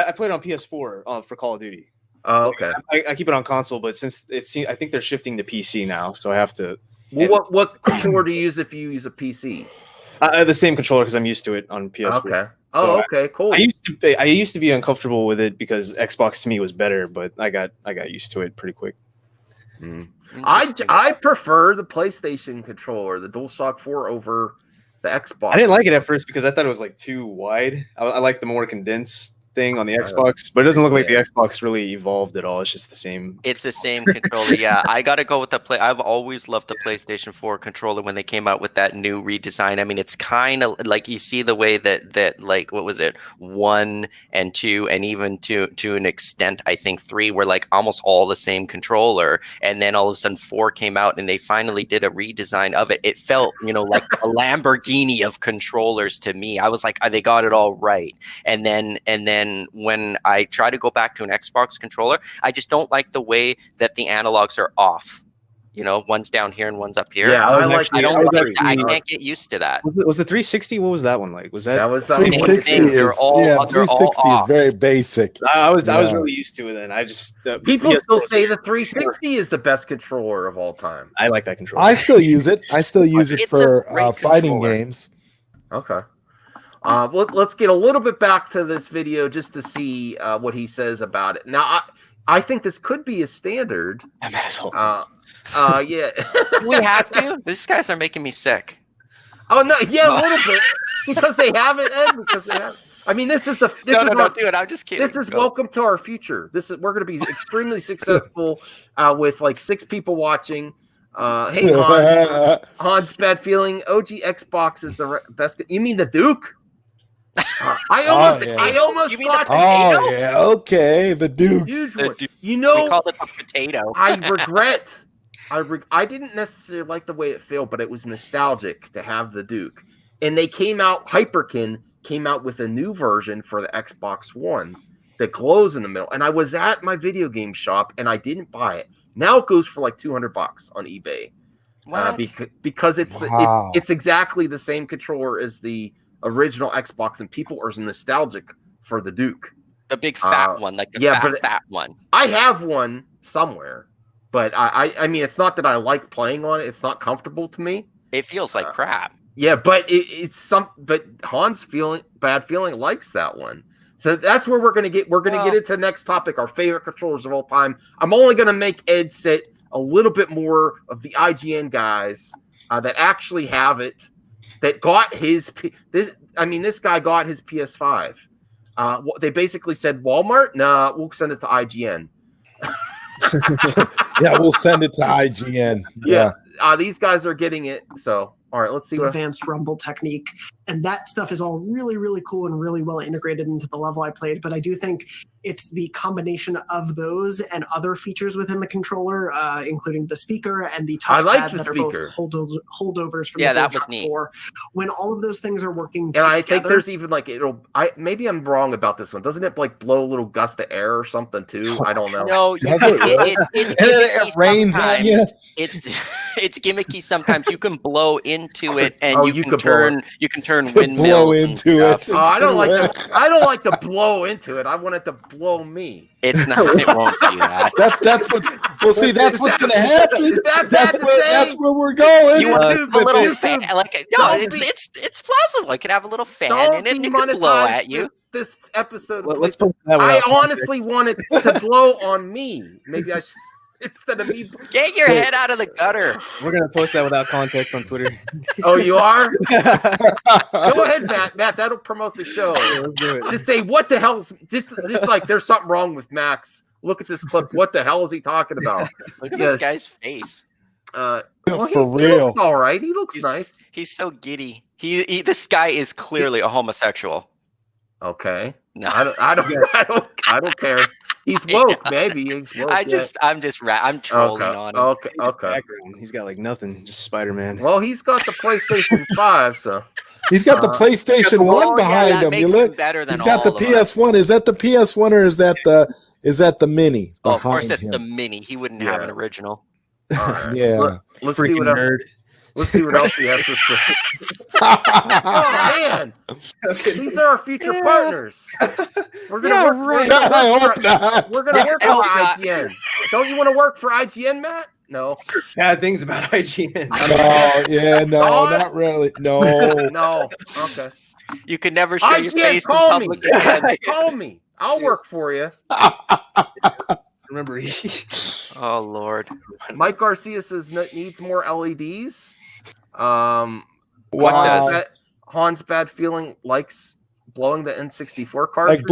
[SPEAKER 4] I played it on PS4 for Call of Duty.
[SPEAKER 1] Oh, okay.
[SPEAKER 4] I keep it on console, but since I think they're shifting to PC now, so I have to.
[SPEAKER 1] Well, what controller do you use if you use a PC?
[SPEAKER 4] The same controller, because I'm used to it on PS4.
[SPEAKER 1] Okay.
[SPEAKER 4] So
[SPEAKER 1] okay, cool.
[SPEAKER 4] I used to be uncomfortable with it because Xbox to me was better, but I got used to it pretty quick.
[SPEAKER 1] I prefer the PlayStation controller, the DualShock 4 over the Xbox.
[SPEAKER 4] I didn't like it at first because I thought it was like too wide. I like the more condensed thing on the Xbox, but it doesn't look like the Xbox really evolved at all. It's just the same.
[SPEAKER 3] It's the same controller. Yeah, I gotta go with the play. I've always loved the PlayStation 4 controller when they came out with that new redesign. I mean, it's kind of like you see the way that like, what was it, 1 and 2, and even to an extent, I think 3 were like almost all the same controller. And then all of a sudden 4 came out, and they finally did a redesign of it. It felt, like a Lamborghini of controllers to me. I was like, they got it all right. And then when I try to go back to an Xbox controller, I just don't like the way that the analogs are off. One's down here and one's up here.
[SPEAKER 1] Yeah,
[SPEAKER 3] I don't like that. I can't get used to that.
[SPEAKER 4] Was the 360? What was that one like? Was that
[SPEAKER 1] was
[SPEAKER 2] 360? Is 360 is very basic.
[SPEAKER 4] I was really used to it, and I just
[SPEAKER 1] people still say the 360 is the best controller of all time.
[SPEAKER 4] I like that controller.
[SPEAKER 2] I still use it. I still use it for fighting games.
[SPEAKER 1] Okay. Let's get a little bit back to this video just to see what he says about it. Now, I think this could be a standard. Yeah.
[SPEAKER 3] We have to. These guys are making me sick.
[SPEAKER 1] Oh no, yeah, a little bit because they have it, Ed. Because they have. I mean, this is the.
[SPEAKER 3] No, dude. I'm just kidding.
[SPEAKER 1] This is welcome to our future. We're going to be extremely successful with like 6 people watching. Hey, Hans, bad feeling. OG Xbox is the best. You mean the Duke? I almost thought potato.
[SPEAKER 2] Oh yeah, okay, the Duke.
[SPEAKER 3] We call it the potato.
[SPEAKER 1] I regret. I didn't necessarily like the way it failed, but it was nostalgic to have the Duke. And they came out. Hyperkin came out with a new version for the Xbox One that glows in the middle. And I was at my video game shop and I didn't buy it. Now it goes for like $200 on eBay. Because it's exactly the same controller as the original Xbox, and people are nostalgic for the Duke,
[SPEAKER 3] the big fat one, like the fat one.
[SPEAKER 1] I have one somewhere, but I mean, it's not that I like playing on it. It's not comfortable to me.
[SPEAKER 3] It feels like crap.
[SPEAKER 1] Yeah, but but Hans bad feeling likes that one. So that's where we're gonna get into the next topic, our favorite controllers of all time. I'm only gonna make Ed sit a little bit more of the IGN guys that actually have it. That got this guy got his PS5. They basically said, Walmart? Nah, we'll send it to IGN.
[SPEAKER 2] Yeah, we'll send it to IGN.
[SPEAKER 1] Yeah. These guys are getting it. So, all right, let's see what
[SPEAKER 7] advanced rumble technique. And that stuff is all really, really cool and really well integrated into the level I played. But I do think it's the combination of those and other features within the controller, including the speaker and the touchpad that are both holdovers from the
[SPEAKER 3] that was neat.
[SPEAKER 7] 4. When all of those things are working
[SPEAKER 1] and
[SPEAKER 7] together,
[SPEAKER 1] I think there's even like maybe I'm wrong about this one. Doesn't it like blow a little gust of air or something too? I don't know.
[SPEAKER 3] No, it rains on you. it's gimmicky sometimes. You can blow into it, and
[SPEAKER 1] Oh,
[SPEAKER 3] you
[SPEAKER 1] you
[SPEAKER 3] can
[SPEAKER 1] could blow
[SPEAKER 3] turn.
[SPEAKER 1] it.
[SPEAKER 3] You can turn
[SPEAKER 2] Blow
[SPEAKER 3] windmills and
[SPEAKER 2] into
[SPEAKER 3] stuff.
[SPEAKER 2] it.
[SPEAKER 1] Oh, I don't like
[SPEAKER 2] Instead
[SPEAKER 1] to. I don't like to blow into it. I want it to blow me.
[SPEAKER 3] It's not. It won't do that.
[SPEAKER 2] That's what. Well, see, that's what's going to happen.
[SPEAKER 1] Is that bad to say?
[SPEAKER 2] That's where we're going.
[SPEAKER 3] You want
[SPEAKER 1] YouTube,
[SPEAKER 3] a little
[SPEAKER 1] YouTube,
[SPEAKER 3] fan? Like no,
[SPEAKER 1] don't
[SPEAKER 3] it's plausible. It could have a little fan
[SPEAKER 1] Don't
[SPEAKER 3] in it, and it
[SPEAKER 1] demonetize
[SPEAKER 3] could blow at you.
[SPEAKER 1] this episode.
[SPEAKER 4] Let's
[SPEAKER 1] please.
[SPEAKER 4] post that
[SPEAKER 1] I
[SPEAKER 4] without
[SPEAKER 1] honestly want it to blow on me. Maybe I should instead of me.
[SPEAKER 3] Get your head out of the gutter.
[SPEAKER 4] We're gonna post that without context on Twitter.
[SPEAKER 1] Oh, you are? Go ahead, Matt. Matt, that'll promote the show.
[SPEAKER 4] Let's do it.
[SPEAKER 1] Just say what the hell's just like there's something wrong with Max. Look at this clip. What the hell is he talking about?
[SPEAKER 3] Look at
[SPEAKER 1] Yes.
[SPEAKER 3] this guy's face.
[SPEAKER 1] Well,
[SPEAKER 2] For
[SPEAKER 1] he
[SPEAKER 2] real.
[SPEAKER 1] looks all right. He looks nice.
[SPEAKER 3] He's so giddy. This guy is clearly a homosexual.
[SPEAKER 1] Okay.
[SPEAKER 3] No,
[SPEAKER 1] I don't care. He's woke, maybe. He's woke.
[SPEAKER 3] I'm trolling on him.
[SPEAKER 1] Okay.
[SPEAKER 4] Background. He's got like nothing, just Spider-Man.
[SPEAKER 1] Well, he's got the PlayStation 5, so
[SPEAKER 2] He's got the PlayStation
[SPEAKER 3] Oh,
[SPEAKER 2] 1
[SPEAKER 3] yeah,
[SPEAKER 2] behind
[SPEAKER 3] that
[SPEAKER 2] him.
[SPEAKER 3] makes
[SPEAKER 2] You
[SPEAKER 3] him
[SPEAKER 2] look.
[SPEAKER 3] better than
[SPEAKER 2] He's got the
[SPEAKER 3] all of us.
[SPEAKER 2] PS1. Is that the PS1 or is that the mini?
[SPEAKER 3] Oh, of course,
[SPEAKER 2] behind
[SPEAKER 3] it's
[SPEAKER 2] him?
[SPEAKER 3] the mini. He wouldn't have
[SPEAKER 1] Yeah.
[SPEAKER 3] an original.
[SPEAKER 1] all right.
[SPEAKER 2] Yeah.
[SPEAKER 1] Let's see
[SPEAKER 4] Freaking
[SPEAKER 1] what else.
[SPEAKER 4] nerd.
[SPEAKER 1] Let's see what else he has to say. Oh man, these are our future partners. We're gonna work.
[SPEAKER 2] I hope not.
[SPEAKER 1] We're gonna work for
[SPEAKER 3] hope not.
[SPEAKER 1] IGN. Don't you want to work for IGN, Matt? No.
[SPEAKER 4] Bad things about IGN.
[SPEAKER 2] No, not really. No.
[SPEAKER 1] No. Okay.
[SPEAKER 3] You can never show your
[SPEAKER 1] IGN,
[SPEAKER 3] face in
[SPEAKER 1] call me.
[SPEAKER 3] public again.
[SPEAKER 1] Call me. I'll work for you.
[SPEAKER 4] Remember,
[SPEAKER 3] Oh Lord.
[SPEAKER 1] Mike Garcia says needs more LEDs.
[SPEAKER 3] What does?
[SPEAKER 1] Han's bad feeling likes blowing the N64 cartridge?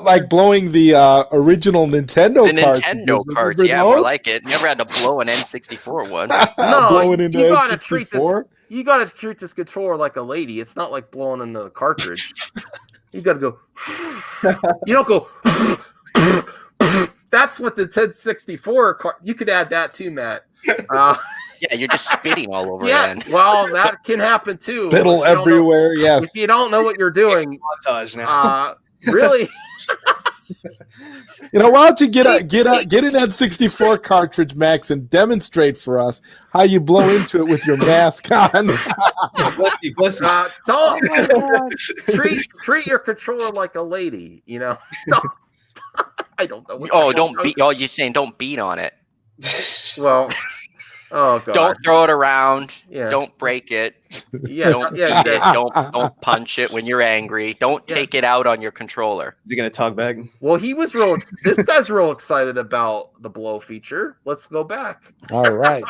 [SPEAKER 2] Like blowing the original Nintendo
[SPEAKER 3] The
[SPEAKER 2] cartridges.
[SPEAKER 3] Nintendo carts,
[SPEAKER 2] Remember
[SPEAKER 3] yeah, more
[SPEAKER 2] those?
[SPEAKER 3] like it. Never had to blow an N64 one.
[SPEAKER 1] No,
[SPEAKER 2] blowing into
[SPEAKER 1] you gotta treat this.
[SPEAKER 2] N64.
[SPEAKER 1] You gotta treat this controller like a lady. It's not like blowing in the cartridge. You gotta go. You don't go. That's what the N64 you could add that too, Matt.
[SPEAKER 3] Yeah, you're just spitting all over
[SPEAKER 1] Yeah,
[SPEAKER 3] it.
[SPEAKER 1] well, that can happen too.
[SPEAKER 2] Spittle
[SPEAKER 1] If you don't know-
[SPEAKER 2] everywhere. Yes.
[SPEAKER 1] If you don't know what you're doing,
[SPEAKER 4] montage now.
[SPEAKER 1] really,
[SPEAKER 2] Why don't you get an N64 cartridge, Max, and demonstrate for us how you blow into it with your mask on?
[SPEAKER 4] Bless you.
[SPEAKER 1] don't treat your controller like a lady. I don't know.
[SPEAKER 3] Don't beat. Oh, you're saying don't beat on it.
[SPEAKER 1] Well, oh god.
[SPEAKER 3] Don't throw it around.
[SPEAKER 1] Yeah.
[SPEAKER 3] Don't break it.
[SPEAKER 1] Yeah.
[SPEAKER 3] Don't beat it. Don't punch it when you're angry. Don't take it out on your controller.
[SPEAKER 4] Is he gonna talk back?
[SPEAKER 1] Well, this guy's real excited about the blow feature. Let's go back.
[SPEAKER 2] All right.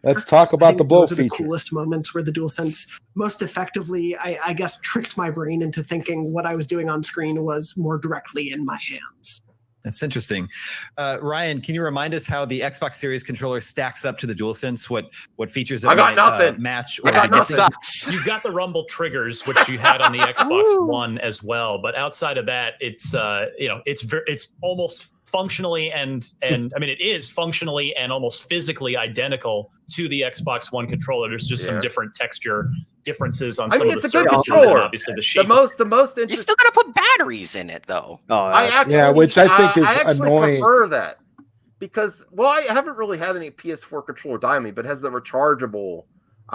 [SPEAKER 2] Let's talk about the blow
[SPEAKER 7] those are the
[SPEAKER 2] feature.
[SPEAKER 7] coolest moments where the DualSense most effectively, I guess, tricked my brain into thinking what I was doing on screen was more directly in my hands.
[SPEAKER 6] That's interesting. Ryan, can you remind us how the Xbox Series controller stacks up to the DualSense? What features it
[SPEAKER 1] I got
[SPEAKER 6] might,
[SPEAKER 1] nothing.
[SPEAKER 6] Match?
[SPEAKER 1] I got
[SPEAKER 3] It
[SPEAKER 1] nothing.
[SPEAKER 3] sucks.
[SPEAKER 5] You've got the rumble triggers, which you had on the Xbox One as well. But outside of that, it's it's almost functionally and I mean it is functionally and almost physically identical to the Xbox One controller. There's just some different texture differences on some of the
[SPEAKER 1] it's a good
[SPEAKER 5] surfaces and
[SPEAKER 1] controller.
[SPEAKER 5] obviously the shape.
[SPEAKER 1] The most
[SPEAKER 3] You
[SPEAKER 1] interesting.
[SPEAKER 3] still gotta put batteries in it though.
[SPEAKER 4] Oh,
[SPEAKER 1] I actually,
[SPEAKER 2] which I think is
[SPEAKER 1] I actually
[SPEAKER 2] annoying.
[SPEAKER 1] prefer that because, well, I haven't really had any PS4 controller die on me, but it has the rechargeable.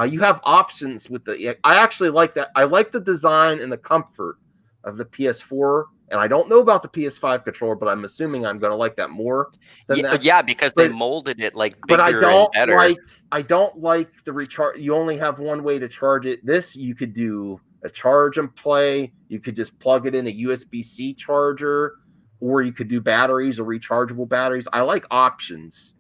[SPEAKER 1] You have options with the. I actually like that. I like the design and the comfort of the PS4, and I don't know about the PS5 controller, but I'm assuming I'm going to like that more than that.
[SPEAKER 3] Yeah, because they
[SPEAKER 1] But-
[SPEAKER 3] molded it like bigger
[SPEAKER 1] But I don't
[SPEAKER 3] and better.
[SPEAKER 1] like. I don't like the recharge. You only have one way to charge it. This you could do a charge and play. You could just plug it in a USB-C charger, or you could do batteries or rechargeable batteries. I like options.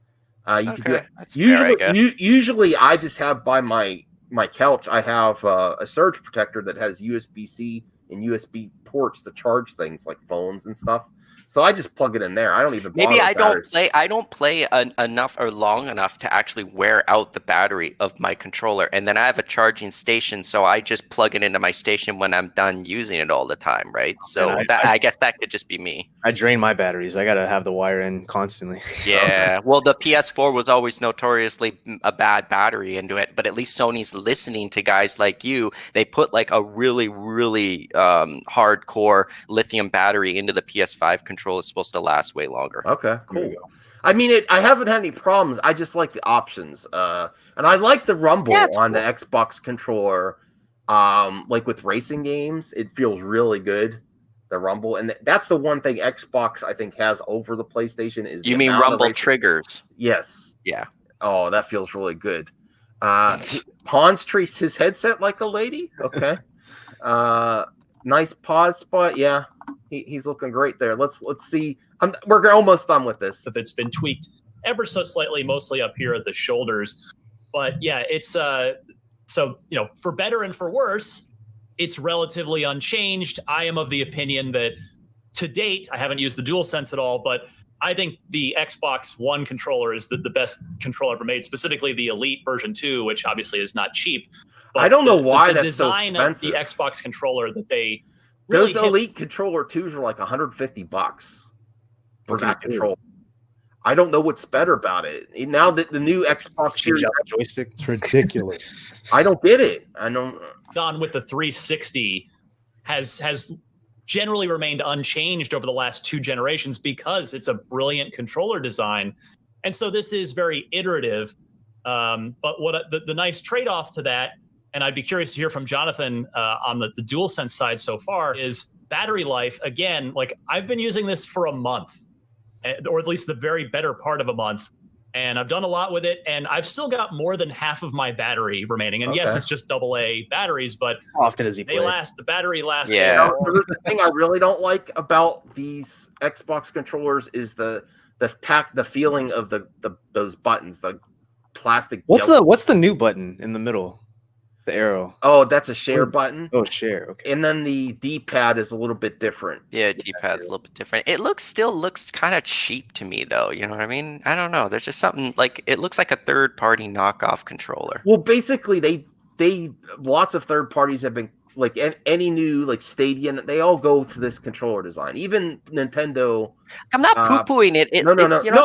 [SPEAKER 1] You could do it.
[SPEAKER 3] That's fair, I guess.
[SPEAKER 1] Usually, I just have by my couch. I have a surge protector that has USB-C and USB ports to charge things like phones and stuff. So I just plug it in there. I don't even.
[SPEAKER 3] Maybe
[SPEAKER 1] bother
[SPEAKER 3] I
[SPEAKER 1] with
[SPEAKER 3] don't
[SPEAKER 1] batteries.
[SPEAKER 3] play. I don't play enough or long enough to actually wear out the battery of my controller, and then I have a charging station, so I just plug it into my station when I'm done using it all the time, right? So
[SPEAKER 4] And
[SPEAKER 3] I guess that could just be me.
[SPEAKER 4] I drain my batteries. I gotta have the wire in constantly.
[SPEAKER 3] Yeah. Well, the PS4 was always notoriously a bad battery into it, but at least Sony's listening to guys like you. They put like a really, really hardcore lithium battery into the PS5 controller. controller is supposed to last way longer.
[SPEAKER 1] Okay, cool. I mean, I haven't had any problems. I just like the options. And I like the rumble on the Xbox controller. Like with racing games, it feels really good. The rumble, and that's the one thing Xbox I think has over the PlayStation is.
[SPEAKER 3] You mean rumble triggers?
[SPEAKER 1] Yes.
[SPEAKER 3] Yeah.
[SPEAKER 1] Oh, that feels really good. Hans treats his headset like a lady. Okay. Nice pause spot. Yeah, he's looking great there. Let's see. We're almost done with this.
[SPEAKER 5] If it's been tweaked ever so slightly, mostly up here at the shoulders, but yeah, it's so for better and for worse, it's relatively unchanged. I am of the opinion that to date, I haven't used the DualSense at all, but I think the Xbox One controller is the best controller ever made, specifically the Elite version 2, which obviously is not cheap. But
[SPEAKER 1] I don't know why
[SPEAKER 5] the
[SPEAKER 1] that's
[SPEAKER 5] design
[SPEAKER 1] so expensive.
[SPEAKER 5] of the Xbox controller that they really
[SPEAKER 1] those Elite controller 2s are like $150 for that controller. I don't know what's better about it. Now that the new Xbox Series
[SPEAKER 4] joystick,
[SPEAKER 2] it's ridiculous.
[SPEAKER 1] I don't get it. I don't.
[SPEAKER 5] Gone with the 360 has generally remained unchanged over the last 2 generations because it's a brilliant controller design, and so this is very iterative. But what the nice trade-off to that, and I'd be curious to hear from Jonathan on the DualSense side so far, is battery life. Again, like I've been using this for a month, or at least the very better part of a month, and I've done a lot with it, and I've still got more than half of my battery remaining. And yes, it's just AA batteries, but
[SPEAKER 4] how often does he play?
[SPEAKER 5] The battery lasts.
[SPEAKER 3] Yeah.
[SPEAKER 1] The thing I really don't like about these Xbox controllers is the feeling of those buttons, the plastic.
[SPEAKER 4] What's the new button in the middle? The arrow.
[SPEAKER 1] Oh, that's a share button.
[SPEAKER 4] Oh, share. Okay.
[SPEAKER 1] And then the D-pad is a little bit different.
[SPEAKER 3] Yeah, D-pad's a little bit different. It still looks kind of cheap to me, though. You know what I mean? I don't know. There's just something like it looks like a third-party knockoff controller.
[SPEAKER 1] Well, basically, they lots of third parties have been like any new like Stadia. They all go to this controller design. Even Nintendo.
[SPEAKER 3] I'm not poo-pooing it.
[SPEAKER 1] No.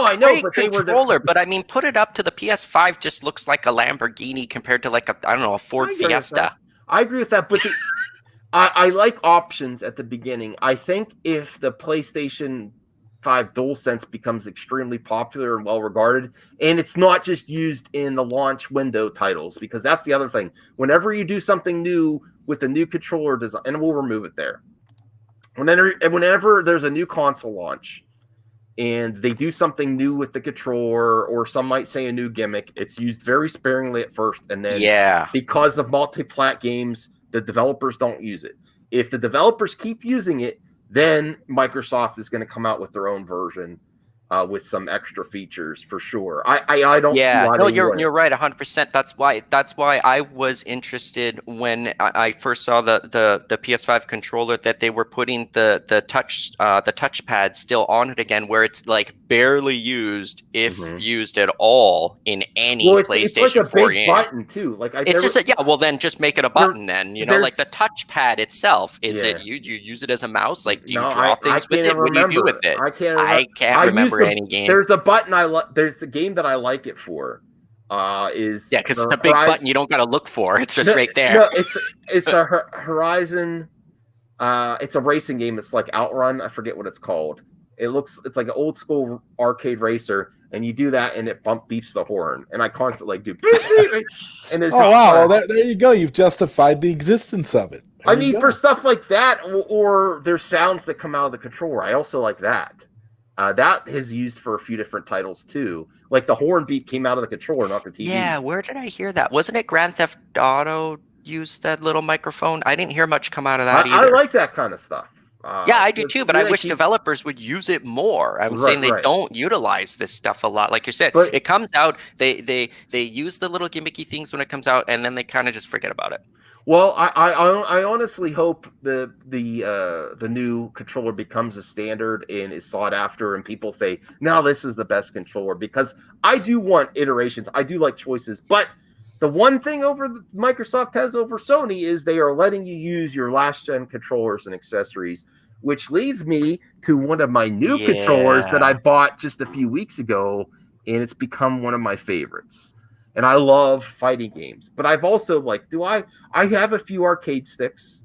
[SPEAKER 1] I know, but
[SPEAKER 3] they were controller. But I mean, put it up to the PS5. Just looks like a Lamborghini compared to like a Ford Fiesta.
[SPEAKER 1] I agree with that, but I like options at the beginning. I think if the PlayStation 5 DualSense becomes extremely popular and well regarded, and it's not just used in the launch window titles, because that's the other thing. Whenever you do something new with the new controller design, and we'll remove it there. Whenever there's a new console launch and they do something new with the controller, or some might say a new gimmick, it's used very sparingly at first, and then because of multi-plat games, the developers don't use it. If the developers keep using it, then Microsoft is going to come out with their own version with some extra features for sure. I don't.
[SPEAKER 3] Yeah,
[SPEAKER 1] see why
[SPEAKER 3] no, you're right, 100%. That's why I was interested when I first saw the PS5 controller that they were putting the touchpad still on it again, where it's like barely used, if used at all, in any PlayStation
[SPEAKER 1] it's like a
[SPEAKER 3] 4
[SPEAKER 1] big
[SPEAKER 3] game.
[SPEAKER 1] button too. Like
[SPEAKER 3] it's just well then just make it a button then. You know, like the touchpad itself. Is it you use it as a mouse? Like do you draw things with it? What do you do with it? I can't remember any game.
[SPEAKER 1] There's a button I like. There's a game that I like it for. Because
[SPEAKER 3] it's a big button you don't got to look for. It's just right there.
[SPEAKER 1] No, it's a Horizon. It's a racing game. It's like Outrun. I forget what it's called. It's like an old school arcade racer, and you do that, and it beeps the horn, and I constantly do. And
[SPEAKER 2] wow! Well, there you go. You've justified the existence of it.
[SPEAKER 1] I mean, for stuff like that, or there's sounds that come out of the controller. I also like that. That is used for a few different titles too. Like the horn beep came out of the controller, not the TV.
[SPEAKER 3] Yeah, where did I hear that? Wasn't it Grand Theft Auto used that little microphone? I didn't hear much come out of that either.
[SPEAKER 1] I like that kind of stuff.
[SPEAKER 3] Yeah, I do too, but I wish developers would use it more. I'm saying they don't utilize this stuff a lot. Like you said, it comes out, they use the little gimmicky things when it comes out, and then they kind of just forget about it.
[SPEAKER 1] Well, I honestly hope the new controller becomes a standard and is sought after, and people say, "Now this is the best controller." Because I do want iterations. I do like choices, but the one thing Microsoft has over Sony is they are letting you use your last gen controllers and accessories, which leads me to one of my new controllers that I bought just a few weeks ago, and it's become one of my favorites. And I love fighting games, but I've also I have a few arcade sticks,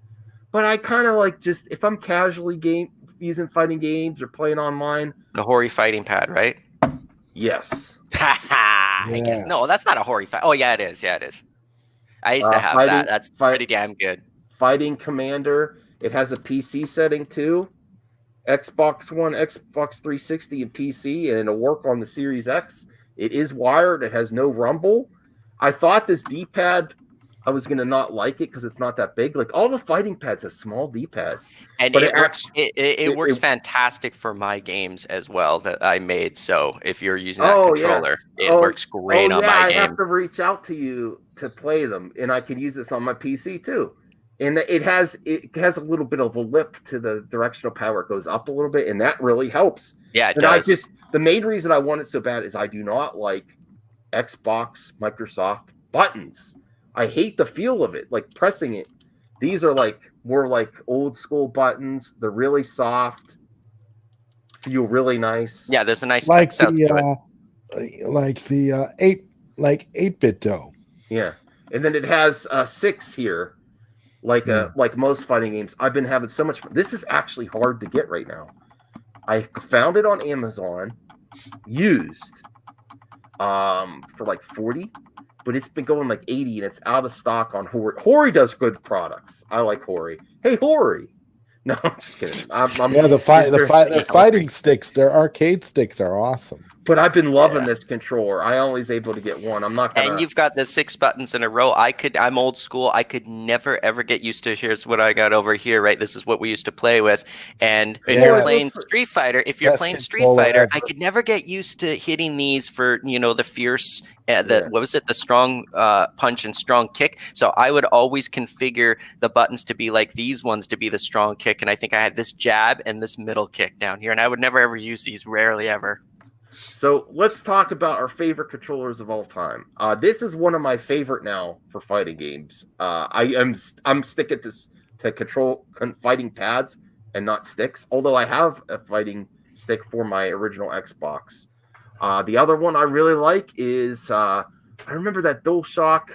[SPEAKER 1] but I kind of like just if I'm casually using fighting games or playing online?
[SPEAKER 3] The Hori fighting pad, right?
[SPEAKER 1] Yes.
[SPEAKER 3] I guess no, that's not a Hori fight. Oh yeah, it is. Yeah, it is. I used to have that. That's pretty damn good.
[SPEAKER 1] Fighting Commander. It has a PC setting too. Xbox One, Xbox 360, and PC, and it'll work on the Series X. It is wired. It has no rumble. I thought this D-pad, I was going to not like it because it's not that big. Like all the fighting pads have small D-pads.
[SPEAKER 3] And it works. It works fantastic for my games as well that I made. So if you're using that controller, it works great on my game.
[SPEAKER 1] I have to reach out to you to play them, and I can use this on my PC too. And it has a little bit of a lip to the directional power. It goes up a little bit, and that really helps.
[SPEAKER 3] Yeah, it does.
[SPEAKER 1] The main reason I want it so bad is I do not like Xbox, Microsoft buttons. I hate the feel of it, like pressing it. These are more like old school buttons. They're really soft, feel really nice.
[SPEAKER 3] Yeah, there's a nice
[SPEAKER 2] like
[SPEAKER 3] text
[SPEAKER 2] the 8-bit dough.
[SPEAKER 1] Yeah, and then it has 6 here, like most fighting games. I've been having so much fun. This is actually hard to get right now. I found it on Amazon, used, for like 40. But it's been going like 80 and it's out of stock on Hori. Hori does good products. I like Hori. Hey, Hori. No, I'm just kidding.
[SPEAKER 2] The fighting sticks, their arcade sticks are awesome.
[SPEAKER 1] But I've been loving this controller. I only was able to get one. I'm not gonna.
[SPEAKER 3] And you've got the 6 buttons in a row. I'm old school. I could never ever get used to. Here's what I got over here. Right, this is what we used to play with. And if you're playing Street Fighter, I could never get used to hitting these for the fierce. What was it? The strong punch and strong kick. So I would always configure the buttons to be like these ones to be the strong kick. And I think I had this jab and this middle kick down here. And I would never ever use these. Rarely ever.
[SPEAKER 1] So let's talk about our favorite controllers of all time. This is one of my favorite now for fighting games. I'm sticking to fighting pads and not sticks. Although I have a fighting stick for my original Xbox. The other one I really like is I remember that DualShock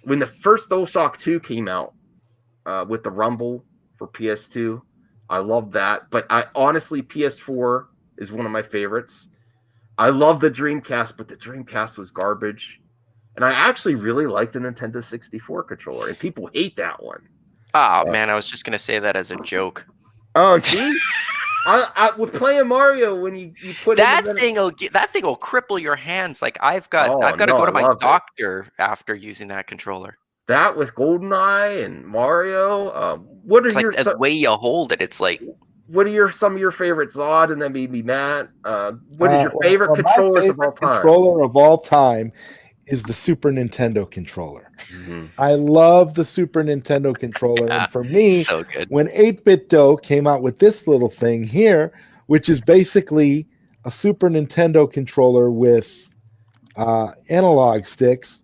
[SPEAKER 1] when the first DualShock 2 came out with the rumble for PS2. I love that, but honestly PS4 is one of my favorites. I love the Dreamcast, but the Dreamcast was garbage. And I actually really like the Nintendo 64 controller, and people hate that one.
[SPEAKER 3] Oh, man, I was just going to say that as a joke.
[SPEAKER 1] Oh, see? I with playing Mario when you put
[SPEAKER 3] that thing will cripple your hands. Like I've got to go to my doctor after using that controller.
[SPEAKER 1] That with GoldenEye and Mario. What are
[SPEAKER 3] the way you hold it? It's like.
[SPEAKER 1] What are some of your favorite Zod and then maybe Matt? What is your favorite controllers of all time?
[SPEAKER 2] Controller of all time is the Super Nintendo controller. Mm-hmm. I love the Super Nintendo controller. And for me,
[SPEAKER 3] so good.
[SPEAKER 2] When 8-Bit Dough came out with this little thing here, which is basically a Super Nintendo controller with analog sticks,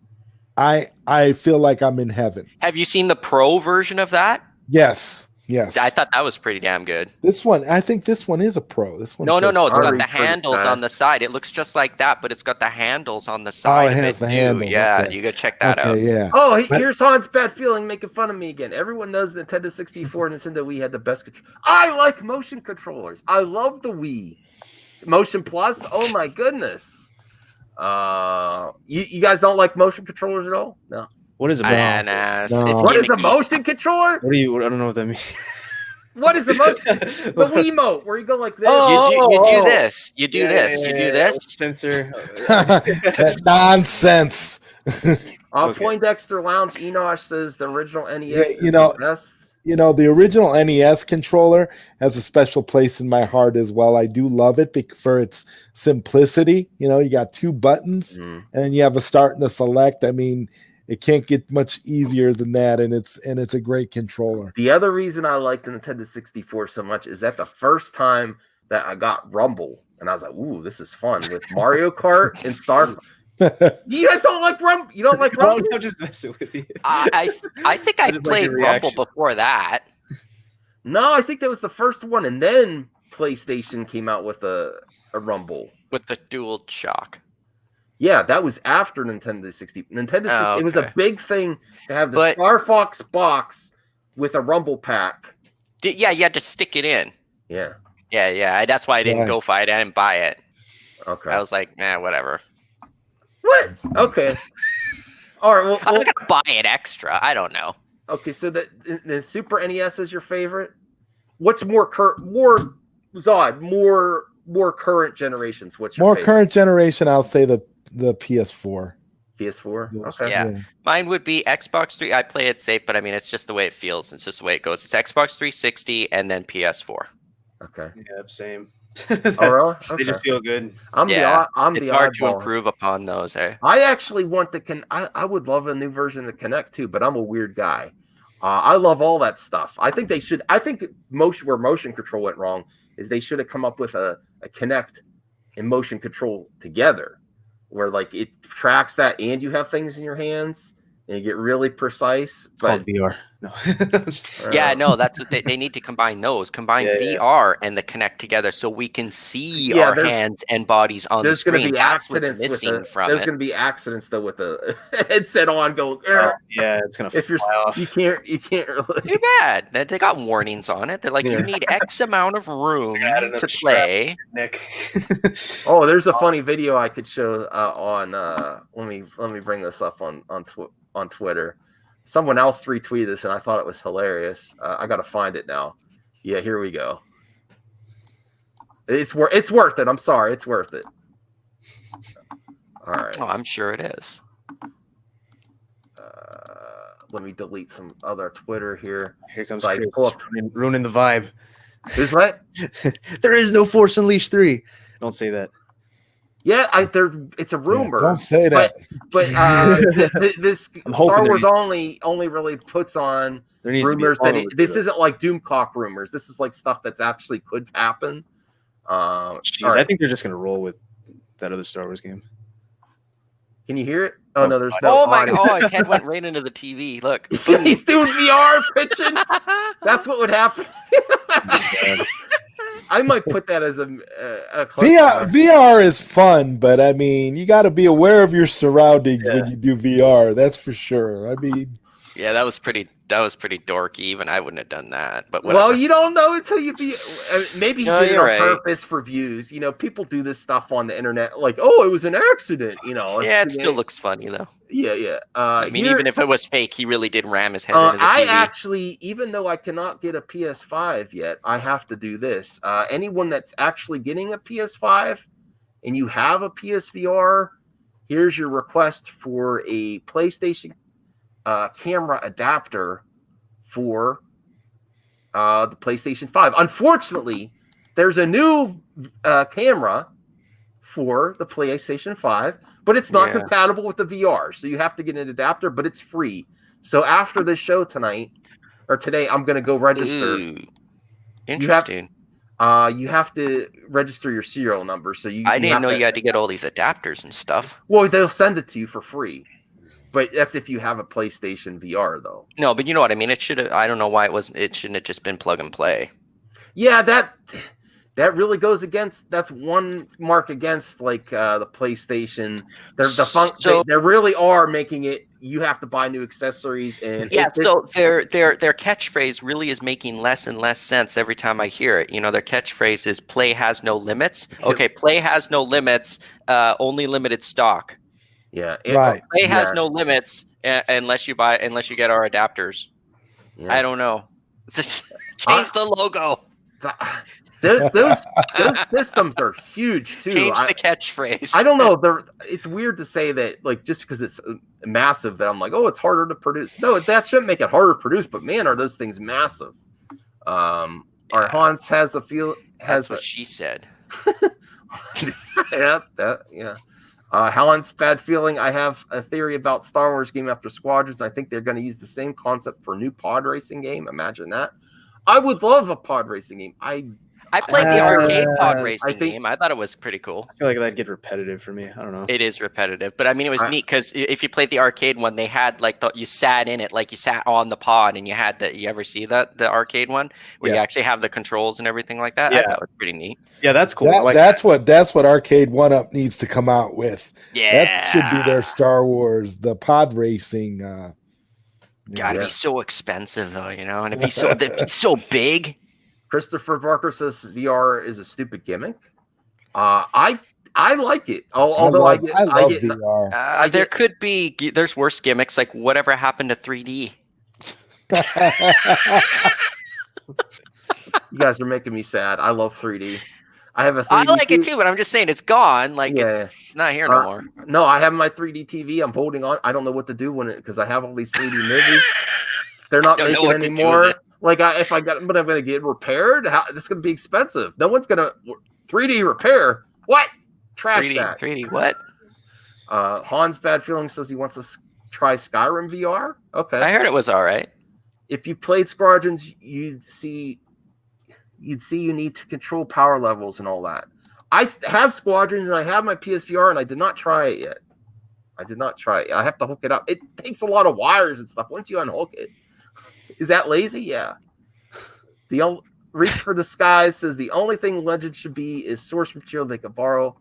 [SPEAKER 2] I feel like I'm in heaven.
[SPEAKER 3] Have you seen the Pro version of that?
[SPEAKER 2] Yes.
[SPEAKER 3] I thought that was pretty damn good.
[SPEAKER 2] I think this one is a Pro. This one.
[SPEAKER 3] No. It's got the handles on the side. It looks just like that, but it's got the handles on the side.
[SPEAKER 2] Oh, it has the handles.
[SPEAKER 3] Yeah,
[SPEAKER 2] okay.
[SPEAKER 3] You gotta check that out.
[SPEAKER 2] Yeah.
[SPEAKER 1] Oh, here's Han's bad feeling making fun of me again. Everyone knows Nintendo 64 and Nintendo Wii had the best control. I like motion controllers. I love the Wii. Motion Plus. Oh my goodness. You guys don't like motion controllers at all? No.
[SPEAKER 4] What is it?
[SPEAKER 3] No.
[SPEAKER 1] What is a motion controller?
[SPEAKER 4] I don't know what that means.
[SPEAKER 1] What is the the Wiimote, where you go like this?
[SPEAKER 3] You do this. You do this.
[SPEAKER 4] Sensor.
[SPEAKER 2] Nonsense.
[SPEAKER 1] Poindexter Lounge Enosh says the original NES is
[SPEAKER 2] the
[SPEAKER 1] best.
[SPEAKER 2] The original NES controller has a special place in my heart as well. I do love it for its simplicity. You got 2 buttons and then you have a start and a select. I mean, it can't get much easier than that, and it's a great controller.
[SPEAKER 1] The other reason I like the Nintendo 64 so much is that the first time that I got Rumble, and I was like, "Ooh, this is fun!" With Mario Kart and Star. You guys don't like Rumble? You don't like Rumble?
[SPEAKER 4] I'm just messing with you.
[SPEAKER 3] I think I played Rumble before that.
[SPEAKER 1] No, I think that was the first one, and then PlayStation came out with a Rumble
[SPEAKER 3] with the Dual Shock.
[SPEAKER 1] Yeah, that was after Nintendo 60. It was a big thing to have the Star Fox box with a Rumble pack.
[SPEAKER 3] You had to stick it in.
[SPEAKER 1] Yeah.
[SPEAKER 3] Yeah. That's why I didn't go for it. I didn't buy it.
[SPEAKER 1] Okay.
[SPEAKER 3] I was like, whatever.
[SPEAKER 1] What? Okay. All right. Well,
[SPEAKER 3] I'm not gonna buy it extra. I don't know.
[SPEAKER 1] Okay, so the Super NES is your favorite. What's more current generations? What's your
[SPEAKER 2] more
[SPEAKER 1] favorite?
[SPEAKER 2] current generation? I'll say the PS4.
[SPEAKER 1] PS4. Okay.
[SPEAKER 3] Yeah. Mine would be Xbox 3. I play it safe, but I mean, it's just the way it feels. It's just the way it goes. It's Xbox 360 and then PS4.
[SPEAKER 1] Okay.
[SPEAKER 4] Yeah, same.
[SPEAKER 1] Oh, really? Okay.
[SPEAKER 4] They just feel good.
[SPEAKER 3] It's hard to improve upon those.
[SPEAKER 1] I actually want I would love a new version of the Kinect too, but I'm a weird guy. I love all that stuff. I think they should. I think where motion control went wrong is they should have come up with a Kinect and motion control together, where like it tracks that and you have things in your hands and you get really precise.
[SPEAKER 4] It's called VR. No.
[SPEAKER 3] That's what they need to combine those. Combine VR and the Kinect together so we can see our hands and bodies on the screen.
[SPEAKER 1] There's going to be
[SPEAKER 3] accidents
[SPEAKER 1] There's going to be accidents though with the headset on.
[SPEAKER 4] It's going to fly off.
[SPEAKER 1] You can't really.
[SPEAKER 3] Too bad. They got warnings on it. They're like, you need X amount of room to play.
[SPEAKER 4] Nick.
[SPEAKER 1] Oh, there's a funny video I could show on. Let me bring this up on Twitter. Someone else retweeted this, and I thought it was hilarious. I got to find it now. Yeah, here we go. It's worth it. I'm sorry, it's worth it. All right.
[SPEAKER 3] Oh, I'm sure it is.
[SPEAKER 1] Let me delete some other Twitter here.
[SPEAKER 4] Here comes Chris, ruining the vibe.
[SPEAKER 1] Who's what?
[SPEAKER 4] There is no Force Unleashed 3. Don't say that.
[SPEAKER 1] Yeah, it's a rumor.
[SPEAKER 2] Yeah, don't say that.
[SPEAKER 1] But this Star Wars only really puts on rumors that this isn't like Doomcock rumors. This is like stuff that's actually could happen.
[SPEAKER 4] Jeez, right. I think they're just gonna roll with that other Star Wars game.
[SPEAKER 1] Can you hear it? Oh no, there's no.
[SPEAKER 3] Oh my god! Oh, his head went right into the TV. Look,
[SPEAKER 1] he's doing VR pitching. That's what would happen. I might put that as a
[SPEAKER 2] VR is fun, but I mean, you got to be aware of your surroundings when you do VR. That's for sure. I mean,
[SPEAKER 3] yeah, that was pretty dorky. Even I wouldn't have done that. But
[SPEAKER 1] well, you don't know until you be. Maybe he did it on purpose for views. You know, people do this stuff on the internet, like, oh, it was an accident. You know.
[SPEAKER 3] Yeah, it still looks funny though.
[SPEAKER 1] Yeah.
[SPEAKER 3] I mean, even if it was fake, he really did ram his head into the TV.
[SPEAKER 1] I actually, even though I cannot get a PS5 yet, I have to do this. Anyone that's actually getting a PS5 and you have a PSVR, here's your request for a PlayStation camera adapter for the PlayStation 5. Unfortunately, there's a new camera for the PlayStation 5, but it's not compatible with the VR. So you have to get an adapter, but it's free. So after this show today, I'm going to go register.
[SPEAKER 3] Ooh, interesting.
[SPEAKER 1] You have to register your serial number. So
[SPEAKER 3] I didn't know you had to get all these adapters and stuff.
[SPEAKER 1] Well, they'll send it to you for free. But that's if you have a PlayStation VR, though.
[SPEAKER 3] No, but you know what I mean. It should have. I don't know why it shouldn't have just been plug and play.
[SPEAKER 1] Yeah, that really goes against. That's one mark against like the PlayStation. They really are making it. You have to buy new accessories and
[SPEAKER 3] so their catchphrase really is making less and less sense every time I hear it. You know, their catchphrase is "Play has no limits." Okay, play has no limits. Only limited stock.
[SPEAKER 1] Yeah,
[SPEAKER 2] right.
[SPEAKER 3] Play has no limits unless you get our adapters. Yeah. I don't know. Change the logo.
[SPEAKER 1] Those systems are huge too.
[SPEAKER 3] Change the catchphrase.
[SPEAKER 1] I don't know. It's weird to say that, like, just because it's massive, that I'm like, oh, it's harder to produce. No, that shouldn't make it harder to produce. But man, are those things massive? Our Hans has a feel.
[SPEAKER 3] That's what she said.
[SPEAKER 1] Yeah. Helen's bad feeling. I have a theory about Star Wars game after Squadrons. I think they're going to use the same concept for a new pod racing game. Imagine that. I would love a pod racing game.
[SPEAKER 3] I played the arcade pod racing game. I thought it was pretty cool.
[SPEAKER 4] I feel like that'd get repetitive for me. I don't know.
[SPEAKER 3] It is repetitive, but I mean, it was neat because if you played the arcade one, they had like you sat in it, like you sat on the pod, and you had the. You ever see the arcade one where you actually have the controls and everything like that? Yeah, I thought it was pretty neat.
[SPEAKER 4] Yeah, that's cool.
[SPEAKER 2] That's what Arcade 1-Up needs to come out with.
[SPEAKER 3] Yeah,
[SPEAKER 2] that should be their Star Wars, the pod racing.
[SPEAKER 3] Gotta be so expensive though, you know, and it'd be so big.
[SPEAKER 1] Christopher Barker says VR is a stupid gimmick. I like it. Although I love
[SPEAKER 2] VR.
[SPEAKER 3] There could be there's worse gimmicks, like whatever happened to 3D.
[SPEAKER 1] You guys are making me sad. I love 3D. I have a 3D
[SPEAKER 3] I like it too, but I'm just saying it's gone. Like it's not here no more.
[SPEAKER 1] No, I have my 3D TV. I'm holding on. I don't know what to do because I have all these 3D movies. They're not making anymore. Like if I got, but I'm going to get repaired. It's going to be expensive. No one's going to 3D repair. What? Trash
[SPEAKER 3] 3D,
[SPEAKER 1] that.
[SPEAKER 3] 3D what?
[SPEAKER 1] Hans Bad Feeling says he wants to try Skyrim VR. Okay.
[SPEAKER 3] I heard it was all right.
[SPEAKER 1] If you played Squadrons, you'd see you need to control power levels and all that. I have Squadrons and I have my PSVR and I did not try it yet. I have to hook it up. It takes a lot of wires and stuff. Once you unhook it, is that lazy? Yeah. The Reach for the Skies says the only thing Legend should be is source material they could borrow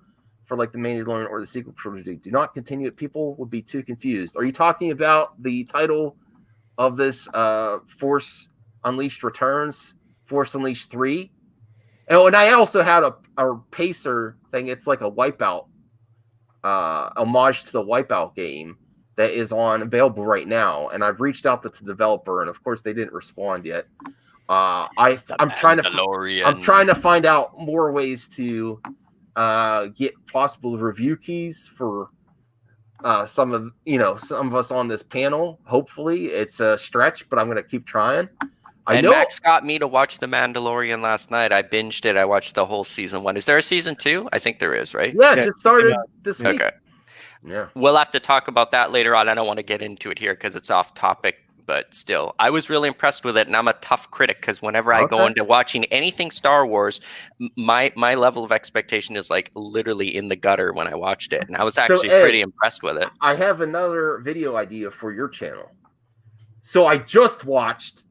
[SPEAKER 1] for like the Mandalorian or the sequel trilogy. Do not continue it. People would be too confused. Are you talking about the title of this Force Unleashed Returns? Force Unleashed 3. Oh, and I also had a Pacer thing. It's like a Wipeout, homage to the Wipeout game that is available right now. And I've reached out to the developer, and of course they didn't respond yet. I'm trying to find out more ways to get possible review keys for some of us on this panel. Hopefully, it's a stretch, but I'm going to keep trying.
[SPEAKER 3] Max got me to watch The Mandalorian last night. I binged it. I watched the whole season 1. Is there a season 2? I think there is, right?
[SPEAKER 1] Yeah, it just started this week.
[SPEAKER 3] Okay.
[SPEAKER 1] Yeah.
[SPEAKER 3] We'll have to talk about that later on. I don't want to get into it here because it's off topic, but still, I was really impressed with it, and I'm a tough critic because whenever I go into watching anything Star Wars, my level of expectation is like literally in the gutter when I watched it, and I was actually pretty impressed with it.
[SPEAKER 1] I have another video idea for your channel. So I just watched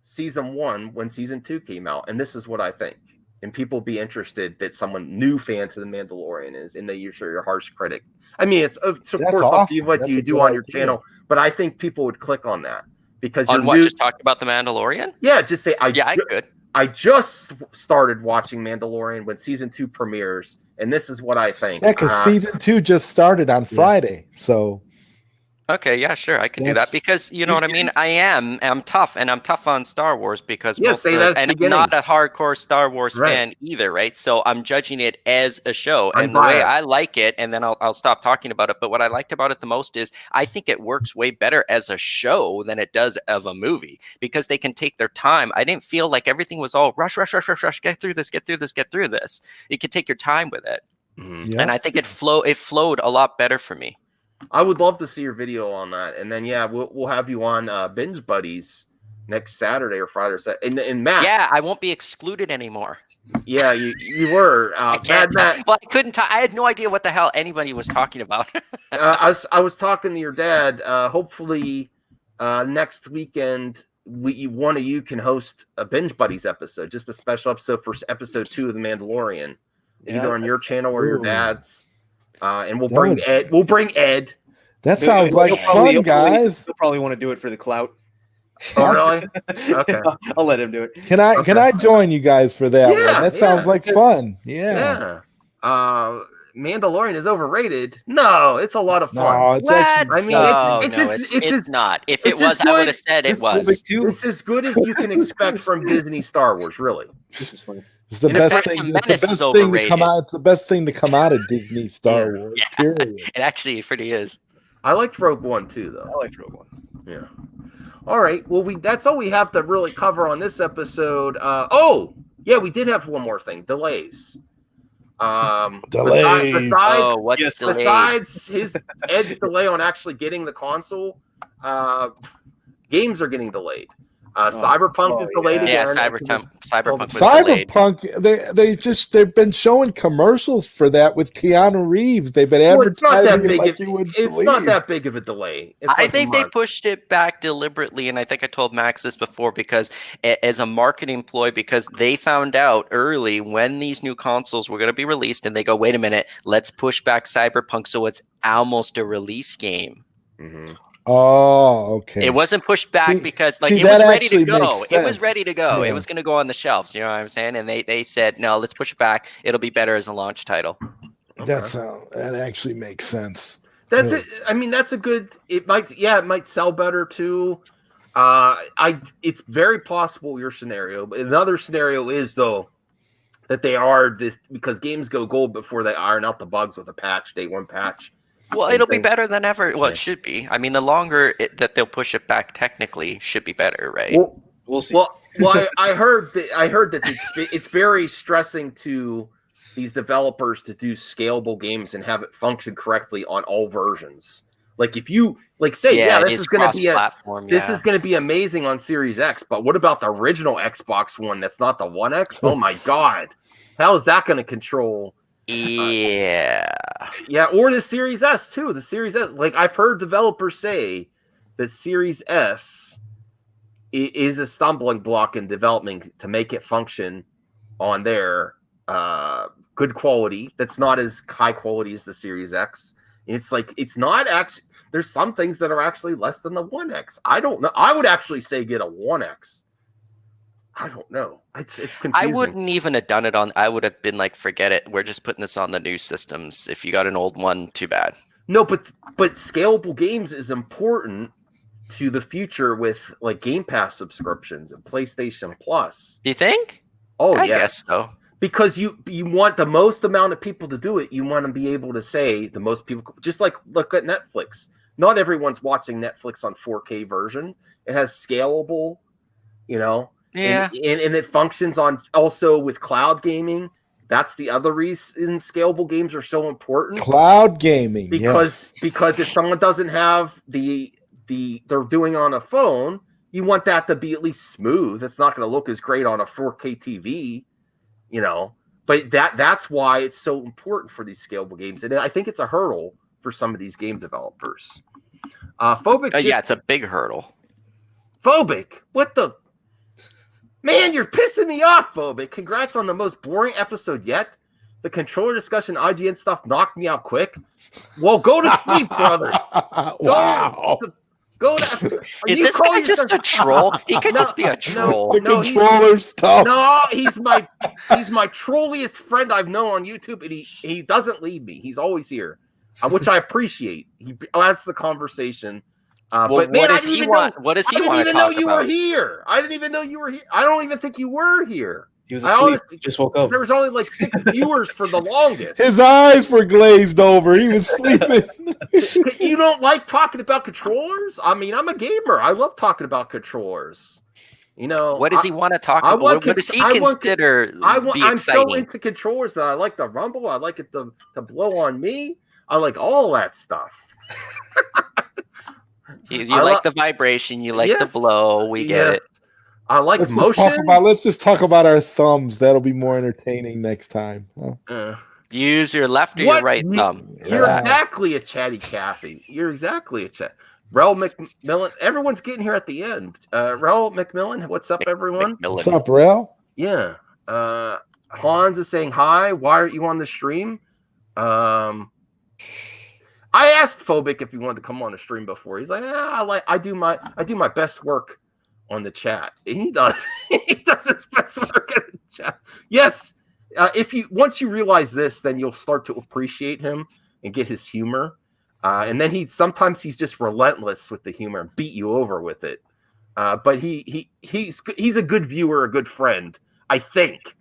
[SPEAKER 1] season 1 when season 2 came out, and this is what I think. And people be interested that someone new fan to the Mandalorian is, and that you're sure you're a harsh critic. I mean, it's of course up to you what you do on your channel, but I think people would click on that because
[SPEAKER 3] on what just talked about the Mandalorian.
[SPEAKER 1] Yeah, just say I
[SPEAKER 3] could.
[SPEAKER 1] I just started watching Mandalorian when season 2 premieres, and this is what I think.
[SPEAKER 2] Yeah, because season 2 just started on Friday, so.
[SPEAKER 3] Okay, yeah, sure, I can do that because you know what I mean. I'm tough, and I'm tough on Star Wars because I'm not a hardcore Star Wars fan either, right? So I'm judging it as a show, and the way I like it, and then I'll stop talking about it. But what I liked about it the most is I think it works way better as a show than it does of a movie because they can take their time. I didn't feel like everything was all rush, get through this. You could take your time with it, and I think it flowed a lot better for me.
[SPEAKER 1] I would love to see your video on that, and then we'll have you on Binge Buddies next Saturday or Friday or Saturday. And Matt,
[SPEAKER 3] I won't be excluded anymore.
[SPEAKER 1] Yeah, you were. Matt.
[SPEAKER 3] Well, I couldn't. I had no idea what the hell anybody was talking about.
[SPEAKER 1] I was talking to your dad. Hopefully, next weekend, one of you can host a Binge Buddies episode, just a special episode for episode 2 of The Mandalorian, either on your channel or your dad's. And we'll bring Ed.
[SPEAKER 2] That sounds like fun, guys.
[SPEAKER 4] He'll probably want to do it for the clout.
[SPEAKER 1] Oh, really? Okay.
[SPEAKER 4] I'll let him do it.
[SPEAKER 2] Can I join you guys for that one? That sounds like fun. Yeah.
[SPEAKER 1] Mandalorian is overrated. No, it's a lot of fun.
[SPEAKER 2] No, it's actually.
[SPEAKER 1] I mean,
[SPEAKER 3] it's not. If it was, I would have said it was.
[SPEAKER 1] It's as good as you can expect from Disney Star Wars. Really.
[SPEAKER 4] This is funny.
[SPEAKER 2] It's the best thing. It's the best thing to come out. It's the best thing to come out of Disney Star Wars.
[SPEAKER 3] Yeah.
[SPEAKER 2] Period.
[SPEAKER 3] It actually pretty is.
[SPEAKER 1] I liked Rogue One too, though.
[SPEAKER 4] I liked Rogue One.
[SPEAKER 1] Yeah. All right. Well, that's all we have to really cover on this episode. We did have one more thing: delays.
[SPEAKER 2] Delays.
[SPEAKER 1] Besides Ed's delay on actually getting the console, games are getting delayed. Cyberpunk is delayed again.
[SPEAKER 3] Yeah, Cyberpunk.
[SPEAKER 2] They've been showing commercials for that with Keanu Reeves. They've been advertising
[SPEAKER 1] it's not that big of a delay.
[SPEAKER 3] I think they pushed it back deliberately, and I think I told Max this before because as a marketing ploy, because they found out early when these new consoles were going to be released, and they go, wait a minute, let's push back Cyberpunk so it's almost a release game.
[SPEAKER 1] Mm-hmm.
[SPEAKER 2] Oh, okay.
[SPEAKER 3] It wasn't pushed back because
[SPEAKER 2] see,
[SPEAKER 3] it was
[SPEAKER 2] that
[SPEAKER 3] ready to
[SPEAKER 2] actually
[SPEAKER 3] go.
[SPEAKER 2] makes
[SPEAKER 3] It was
[SPEAKER 2] sense.
[SPEAKER 3] ready to go.
[SPEAKER 2] Yeah.
[SPEAKER 3] It was going to go on the shelves. You know what I'm saying? And they said, no, let's push it back. It'll be better as a launch title.
[SPEAKER 2] That actually makes sense.
[SPEAKER 1] That's it. I mean, that's a good. It might sell better too. It's very possible your scenario. But another scenario is though that they are this because games go gold before they iron out the bugs with a patch, day one patch.
[SPEAKER 3] Well, it'll be better than ever. Well, it should be. I mean, the longer that they'll push it back, technically, should be better, right?
[SPEAKER 1] Well,
[SPEAKER 4] We'll see.
[SPEAKER 1] Well, I heard that it's very stressing to these developers to do scalable games and have it function correctly on all versions. Like if you say, this is going to be this is going to be amazing on Series X, but what about the original Xbox One that's not the One X? Oh my God, how is that going to control?
[SPEAKER 3] Yeah,
[SPEAKER 1] or the Series S too. The Series S, I've heard developers say that Series S is a stumbling block in development to make it function on their good quality. That's not as high quality as the Series X. It's it's not actually. There's some things that are actually less than the One X. I don't know. I would actually say get a One X. I don't know. It's confusing.
[SPEAKER 3] I wouldn't even have done it on. I would have been like, forget it. We're just putting this on the new systems. If you got an old one, too bad.
[SPEAKER 1] No, but scalable games is important to the future with Game Pass subscriptions and PlayStation Plus.
[SPEAKER 3] Do you think?
[SPEAKER 1] Oh,
[SPEAKER 3] I guess so.
[SPEAKER 1] Because you want the most amount of people to do it. You want to be able to say the most people. Just look at Netflix. Not everyone's watching Netflix on 4K version. It has scalable,
[SPEAKER 3] Yeah.
[SPEAKER 1] And it functions on also with cloud gaming. That's the other reason scalable games are so important.
[SPEAKER 2] Cloud gaming,
[SPEAKER 1] because if someone doesn't have they're doing on a phone, you want that to be at least smooth. It's not going to look as great on a 4K TV, But that's why it's so important for these scalable games, and I think it's a hurdle for some of these game developers. Phobic,
[SPEAKER 3] it's a big hurdle.
[SPEAKER 1] Phobic, what the. Man, you're pissing me off, Phobic. Congrats on the most boring episode yet. The controller discussion IGN stuff knocked me out quick. Well, go to sleep, brother.
[SPEAKER 2] Wow.
[SPEAKER 1] Go to.
[SPEAKER 3] Is this guy just a troll? He could just be a troll.
[SPEAKER 2] The controller's tough.
[SPEAKER 1] No, he's my trolliest friend I've known on YouTube, and he doesn't leave me. He's always here, which I appreciate. He adds the conversation. But man,
[SPEAKER 3] what does he want? What does he want?
[SPEAKER 1] I didn't even know you were here. I didn't even know you were here. I don't even think you were here.
[SPEAKER 4] He was asleep. Just woke up.
[SPEAKER 1] There was only 6 viewers for the longest.
[SPEAKER 2] His eyes were glazed over. He was sleeping.
[SPEAKER 1] You don't like talking about controllers? I mean, I'm a gamer. I love talking about controllers.
[SPEAKER 3] What does he want to talk about? What does he consider
[SPEAKER 1] I'm so into controllers that I like the rumble. I like it to blow on me. I like all that stuff.
[SPEAKER 3] You like the vibration. You like the blow. We get it.
[SPEAKER 1] I like motion.
[SPEAKER 2] Let's just talk about our thumbs. That'll be more entertaining next time.
[SPEAKER 3] Use your left or your right thumb.
[SPEAKER 1] You're exactly a chatty Cathy. You're exactly a chat. Rel McMillan. Everyone's getting here at the end. Rel McMillan. What's up, everyone?
[SPEAKER 2] What's up, Rel?
[SPEAKER 1] Yeah. Hans is saying hi. Why aren't you on the stream? I asked Phobic if he wanted to come on the stream before. He's like, I do my best work on the chat. And he does. He does his best work in the chat. Yes. Once you realize this, then you'll start to appreciate him and get his humor. And then sometimes he's just relentless with the humor and beat you over with it. But he's a good viewer, a good friend, I think.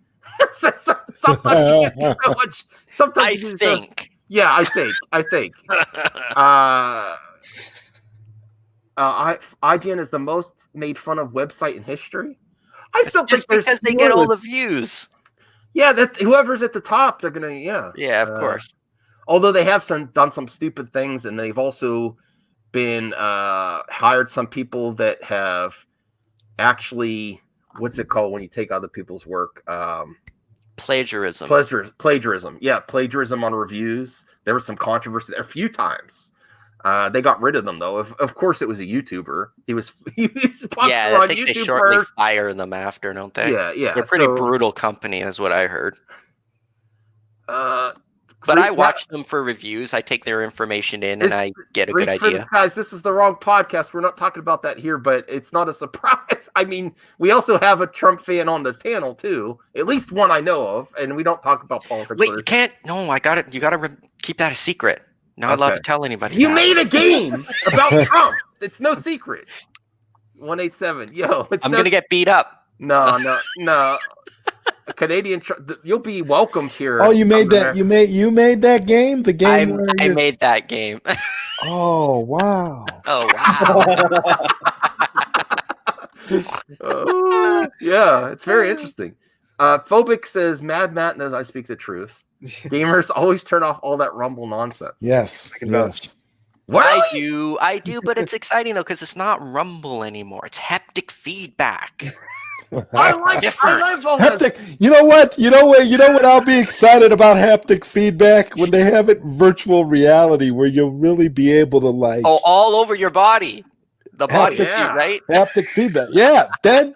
[SPEAKER 1] Sometimes he gets so much. Sometimes
[SPEAKER 3] I think.
[SPEAKER 1] Yeah, I think. IGN is the most made fun of website in history. I still think
[SPEAKER 3] because they get all the views.
[SPEAKER 1] Yeah, that whoever's at the top, they're gonna.
[SPEAKER 3] Yeah, of course.
[SPEAKER 1] Although they have done some stupid things, and they've also been hired some people that have actually, what's it called when you take other people's work?
[SPEAKER 3] Plagiarism.
[SPEAKER 1] Plagiarism. Yeah, plagiarism on reviews. There was some controversy there a few times. They got rid of them though. Of course, it was a YouTuber. He was popular
[SPEAKER 3] I
[SPEAKER 1] on
[SPEAKER 3] think
[SPEAKER 1] YouTube
[SPEAKER 3] they shortly fire them after, don't they?
[SPEAKER 1] Yeah.
[SPEAKER 3] They're a pretty brutal company, is what I heard. But I watch them for reviews. I take their information in, and I get a good idea.
[SPEAKER 1] Guys, this is the wrong podcast. We're not talking about that here, but it's not a surprise. I mean, we also have a Trump fan on the panel too. At least one I know of, and we don't talk about politics.
[SPEAKER 3] Wait, you can't. No, I got it. You got to keep that a secret. Not allowed to tell anybody.
[SPEAKER 1] You made a game about Trump. It's no secret. 187. Yo,
[SPEAKER 3] I'm gonna get beat up.
[SPEAKER 1] No. A Canadian, you'll be welcomed here.
[SPEAKER 2] Oh, you made that. You made that game. The game.
[SPEAKER 3] I made that game.
[SPEAKER 2] Oh wow.
[SPEAKER 3] Oh wow.
[SPEAKER 1] Yeah, it's very interesting. Phobic says, "Mad Matt knows I speak the truth. Gamers always turn off all that rumble nonsense."
[SPEAKER 2] Yes.
[SPEAKER 1] Really?
[SPEAKER 3] I do, but it's exciting though because it's not rumble anymore. It's haptic feedback.
[SPEAKER 1] I like all
[SPEAKER 2] haptic. You know what? You know what? I'll be excited about haptic feedback when they have it virtual reality, where you'll really be able to
[SPEAKER 3] all over your body. The body, right?
[SPEAKER 2] Haptic feedback. Yeah. Then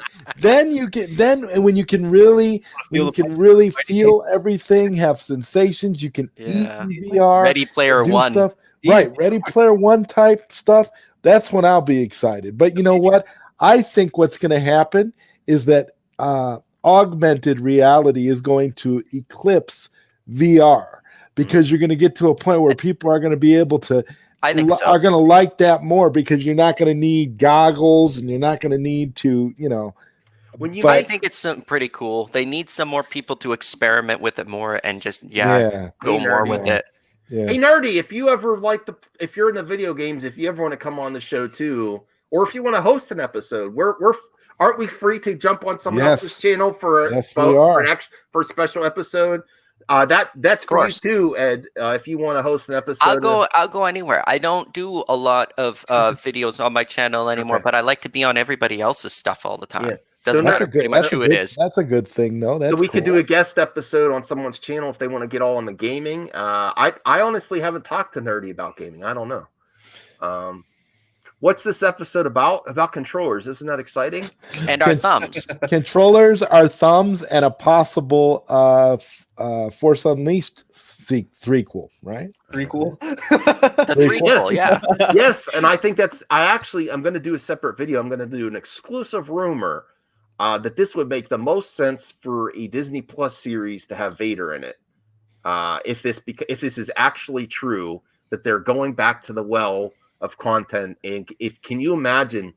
[SPEAKER 2] you can when you can really feel everything, have sensations. You can eat in VR.
[SPEAKER 3] Ready Player One
[SPEAKER 2] stuff. Right, Ready Player One type stuff. That's when I'll be excited. But you know what? I think what's going to happen is that augmented reality is going to eclipse VR, because you're going to get to a point where people are going to be able to.
[SPEAKER 3] I think so.
[SPEAKER 2] Are going to like that more, because you're not going to need goggles and you're not going to need to,
[SPEAKER 3] I think it's pretty cool. They need some more people to experiment with it more and just go more with it.
[SPEAKER 2] Yeah.
[SPEAKER 1] Hey Nerdy, if you ever if you're in the video games, if you ever want to come on the show too, or if you want to host an episode, aren't we free to jump on someone else's channel for a special episode? That's for you too, Ed. If you want to host an episode,
[SPEAKER 3] I'll go anywhere. I don't do a lot of videos on my channel anymore, but I like to be on everybty else's stuff all the time. Yeah. Doesn't matter pretty much who it is.
[SPEAKER 2] That's a good thing, though.
[SPEAKER 1] So we could do a guest episode on someone's channel if they want to get all on the gaming. I honestly haven't talked to Nerdy about gaming. I don't know. What's this episode about? About controllers. Isn't that exciting?
[SPEAKER 3] And our thumbs.
[SPEAKER 2] Controllers, our thumbs, and a possible Force Unleashed threequel, right?
[SPEAKER 4] Threequel?
[SPEAKER 3] Threequel, yeah.
[SPEAKER 1] Yes, and I think I'm going to do a separate video. I'm going to do an exclusive rumor that this would make the most sense for a Disney Plus series to have Vader in it. If this is actually true, that they're going back to the well of content, and can you imagine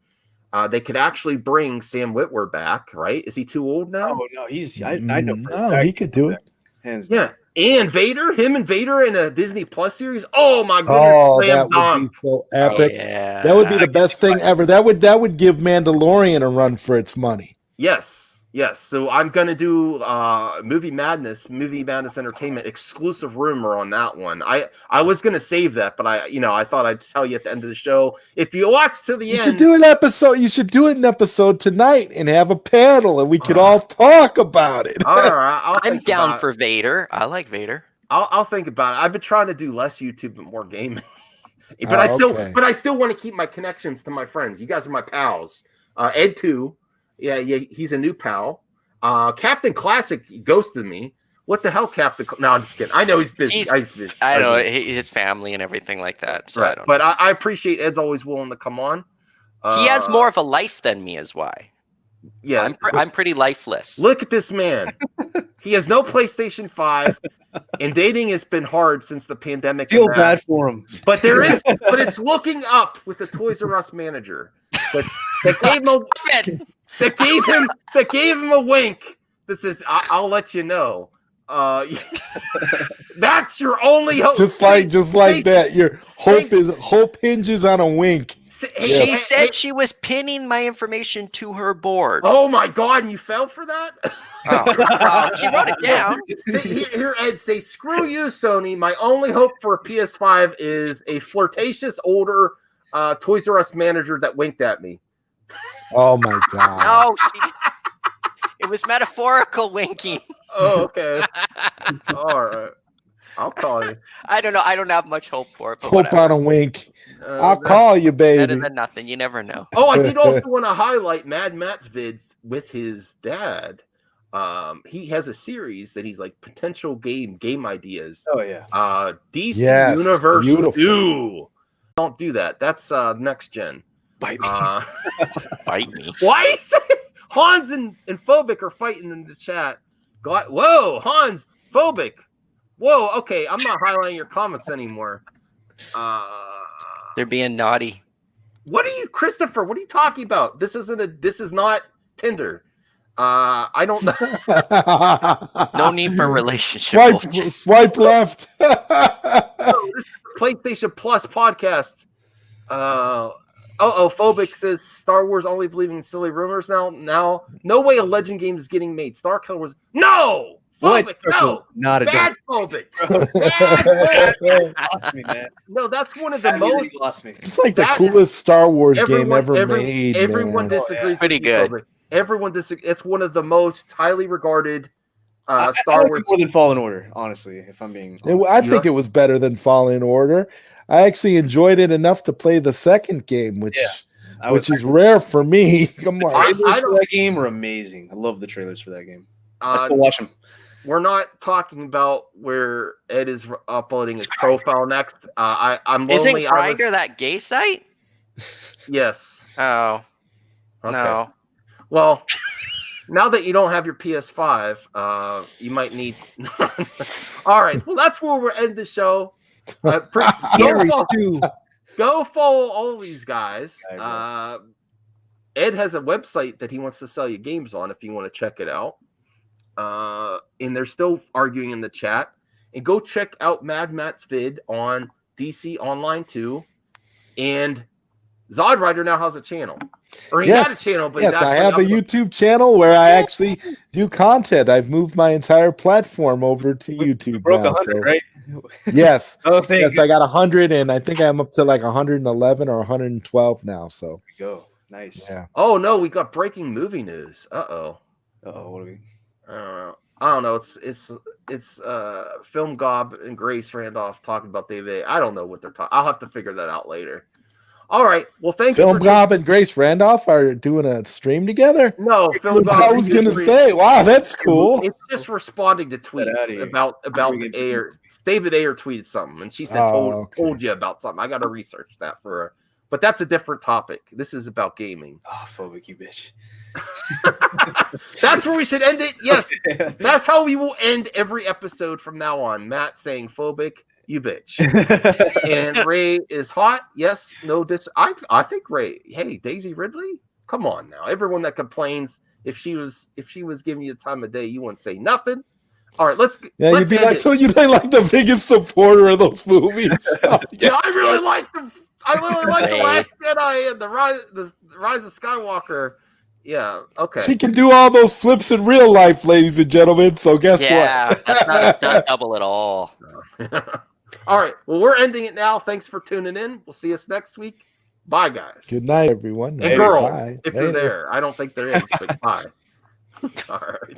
[SPEAKER 1] they could actually bring Sam Witwer back, right? Is he too old now?
[SPEAKER 4] Oh no, I know.
[SPEAKER 2] No, he could do it.
[SPEAKER 4] Hands
[SPEAKER 1] down. And him and Vader in a Disney Plus series. Oh my goodness,
[SPEAKER 2] that would be so epic.
[SPEAKER 3] Oh, yeah.
[SPEAKER 2] That would be the best thing ever. That would give Mandalorian a run for its money.
[SPEAKER 1] Yes. So I'm gonna do Movie Madness Entertainment exclusive rumor on that one. I was gonna save that, but I thought I'd tell you at the end of the show. If you watch to the end,
[SPEAKER 2] you should do an episode. You should do an episode tonight and have a panel, and we could all talk about it.
[SPEAKER 1] All right,
[SPEAKER 3] I'm down for Vader. I like Vader.
[SPEAKER 1] I'll think about it. I've been trying to do less YouTube but more gaming, but I still want to keep my connections to my friends. You guys are my pals. Ed too. Yeah, he's a new pal. Captain Classic ghosted me. What the hell, Captain? No, I'm just kidding. I know he's busy. He's busy.
[SPEAKER 3] I know his family and everything like that. So
[SPEAKER 1] right.
[SPEAKER 3] I don't.
[SPEAKER 1] But I appreciate Ed's always willing to come on.
[SPEAKER 3] He has more of a life than me, is why.
[SPEAKER 1] Yeah,
[SPEAKER 3] I'm pretty lifeless.
[SPEAKER 1] Look at this man. He has no PlayStation 5, and dating has been hard since the pandemic.
[SPEAKER 4] Feel bad for him.
[SPEAKER 1] But it's looking up with the Toys R Us manager. That gave him a wink that says, "I'll let you know." That's your only hope.
[SPEAKER 2] Just like that. Your hope hinges on a wink.
[SPEAKER 3] She said she was pinning my information to her board.
[SPEAKER 1] Oh my God! And you fell for that?
[SPEAKER 3] She wrote it down.
[SPEAKER 1] Here, Ed, say, "Screw you, Sony. My only hope for a PS5 is a flirtatious older Toys R Us manager that winked at me."
[SPEAKER 2] Oh my God!
[SPEAKER 3] No, it was metaphorical winking.
[SPEAKER 1] Oh, okay. All right. I'll call you.
[SPEAKER 3] I don't know. I don't have much hope for it. But
[SPEAKER 2] hope on a wink. I'll call you, baby.
[SPEAKER 3] Better than nothing. You never know.
[SPEAKER 1] Oh, I did also want to highlight Mad Matt's vids with his dad. He has a series that he's like potential game ideas.
[SPEAKER 4] Oh yeah.
[SPEAKER 1] DC
[SPEAKER 2] Yes,
[SPEAKER 1] Universe.
[SPEAKER 2] beautiful.
[SPEAKER 1] Ooh, don't do that. That's next gen.
[SPEAKER 4] Bite me.
[SPEAKER 3] Bite me.
[SPEAKER 1] Why? Hans and Phobic are fighting in the chat. Whoa, Hans, Phobic. Whoa, okay, I'm not highlighting your comments anymore.
[SPEAKER 3] They're being naughty.
[SPEAKER 1] What are you, Christopher? What are you talking about? This is not Tinder. I don't know.
[SPEAKER 3] No need for relationship.
[SPEAKER 2] Swipe left.
[SPEAKER 1] This is the PlayStation Plus podcast. Phobic says Star Wars only believing in silly rumors now. No way a Legend game is getting made. Star Killer was no. Phobic, no.
[SPEAKER 4] Not a
[SPEAKER 1] bad Phobic.
[SPEAKER 4] Lost me, man.
[SPEAKER 1] No, that's one of the most.
[SPEAKER 4] Lost me.
[SPEAKER 2] It's like the coolest Star Wars game ever made.
[SPEAKER 1] Everyone
[SPEAKER 2] man.
[SPEAKER 1] disagrees.
[SPEAKER 3] Pretty good.
[SPEAKER 1] Phobic. Everyone disagrees. It's one of the most highly regarded Star
[SPEAKER 4] I
[SPEAKER 1] Wars.
[SPEAKER 4] more than Fallen Order, honestly. If I'm being,
[SPEAKER 2] I think it was better than Fallen Order. I actually enjoyed it enough to play the second game, which is rare for me. Come on,
[SPEAKER 4] trailers for that game were amazing. I love the trailers for that game. I still watch them.
[SPEAKER 1] We're not talking about where Ed is uploading his profile next. I'm lonely.
[SPEAKER 3] Isn't Grindr that gay site?
[SPEAKER 1] Yes.
[SPEAKER 3] Oh.
[SPEAKER 1] Okay.
[SPEAKER 3] No.
[SPEAKER 1] Well, now that you don't have your PS5, you might need. All right. Well, that's where we're ending the show. Go follow all these guys. Ed has a website that he wants to sell you games on if you want to check it out. And they're still arguing in the chat. And go check out Mad Matt's vid on DC Online 2. And Zod Rider now has a channel. Or he had a channel, but
[SPEAKER 2] I have a YouTube channel where I actually do content. I've moved my entire platform over to YouTube.
[SPEAKER 4] Broke
[SPEAKER 2] now,
[SPEAKER 4] 100, right?
[SPEAKER 2] Yes.
[SPEAKER 4] Yes,
[SPEAKER 2] I got 100, and I think I'm up to like 111 or 112 now. So
[SPEAKER 4] go. Nice.
[SPEAKER 2] Yeah.
[SPEAKER 1] Oh no, we got breaking movie news. What are we? I don't know. It's Film Gob and Grace Randolph talking about David. I don't know what they're talking. I'll have to figure that out later. All right. Well, thanks.
[SPEAKER 2] Film Gob and Grace Randolph are doing a stream together.
[SPEAKER 1] No, Film Gob.
[SPEAKER 2] I was gonna say, wow, that's cool.
[SPEAKER 1] It's just responding to tweets about Ayer. David Ayer tweeted something, and she said told you about something. I got to research that for her. But that's a different topic. This is about gaming.
[SPEAKER 4] Oh, Phobic, you bitch.
[SPEAKER 1] That's where we should end it. Yes, that's how we will end every episode from now on. Matt saying Phobic, you bitch. And Ray is hot. Yes, no I think Ray. Hey, Daisy Ridley, come on now. Everyone that complains, if she was giving you the time of day, you wouldn't say nothing. All right, let's
[SPEAKER 2] you'd be like, so you'd be like the biggest supporter of those movies.
[SPEAKER 1] Yeah, I really like them. I really like The Last Jedi and the Rise of Skywalker. Yeah, okay.
[SPEAKER 2] She can do all those flips in real life, ladies and gentlemen. So guess what?
[SPEAKER 3] Yeah, that's not double at all.
[SPEAKER 1] All right. Well, we're ending it now. Thanks for tuning in. We'll see us next week. Bye, guys.
[SPEAKER 2] Good night, everyone.
[SPEAKER 1] And girl, if you're there. I don't think there is, but bye. All right.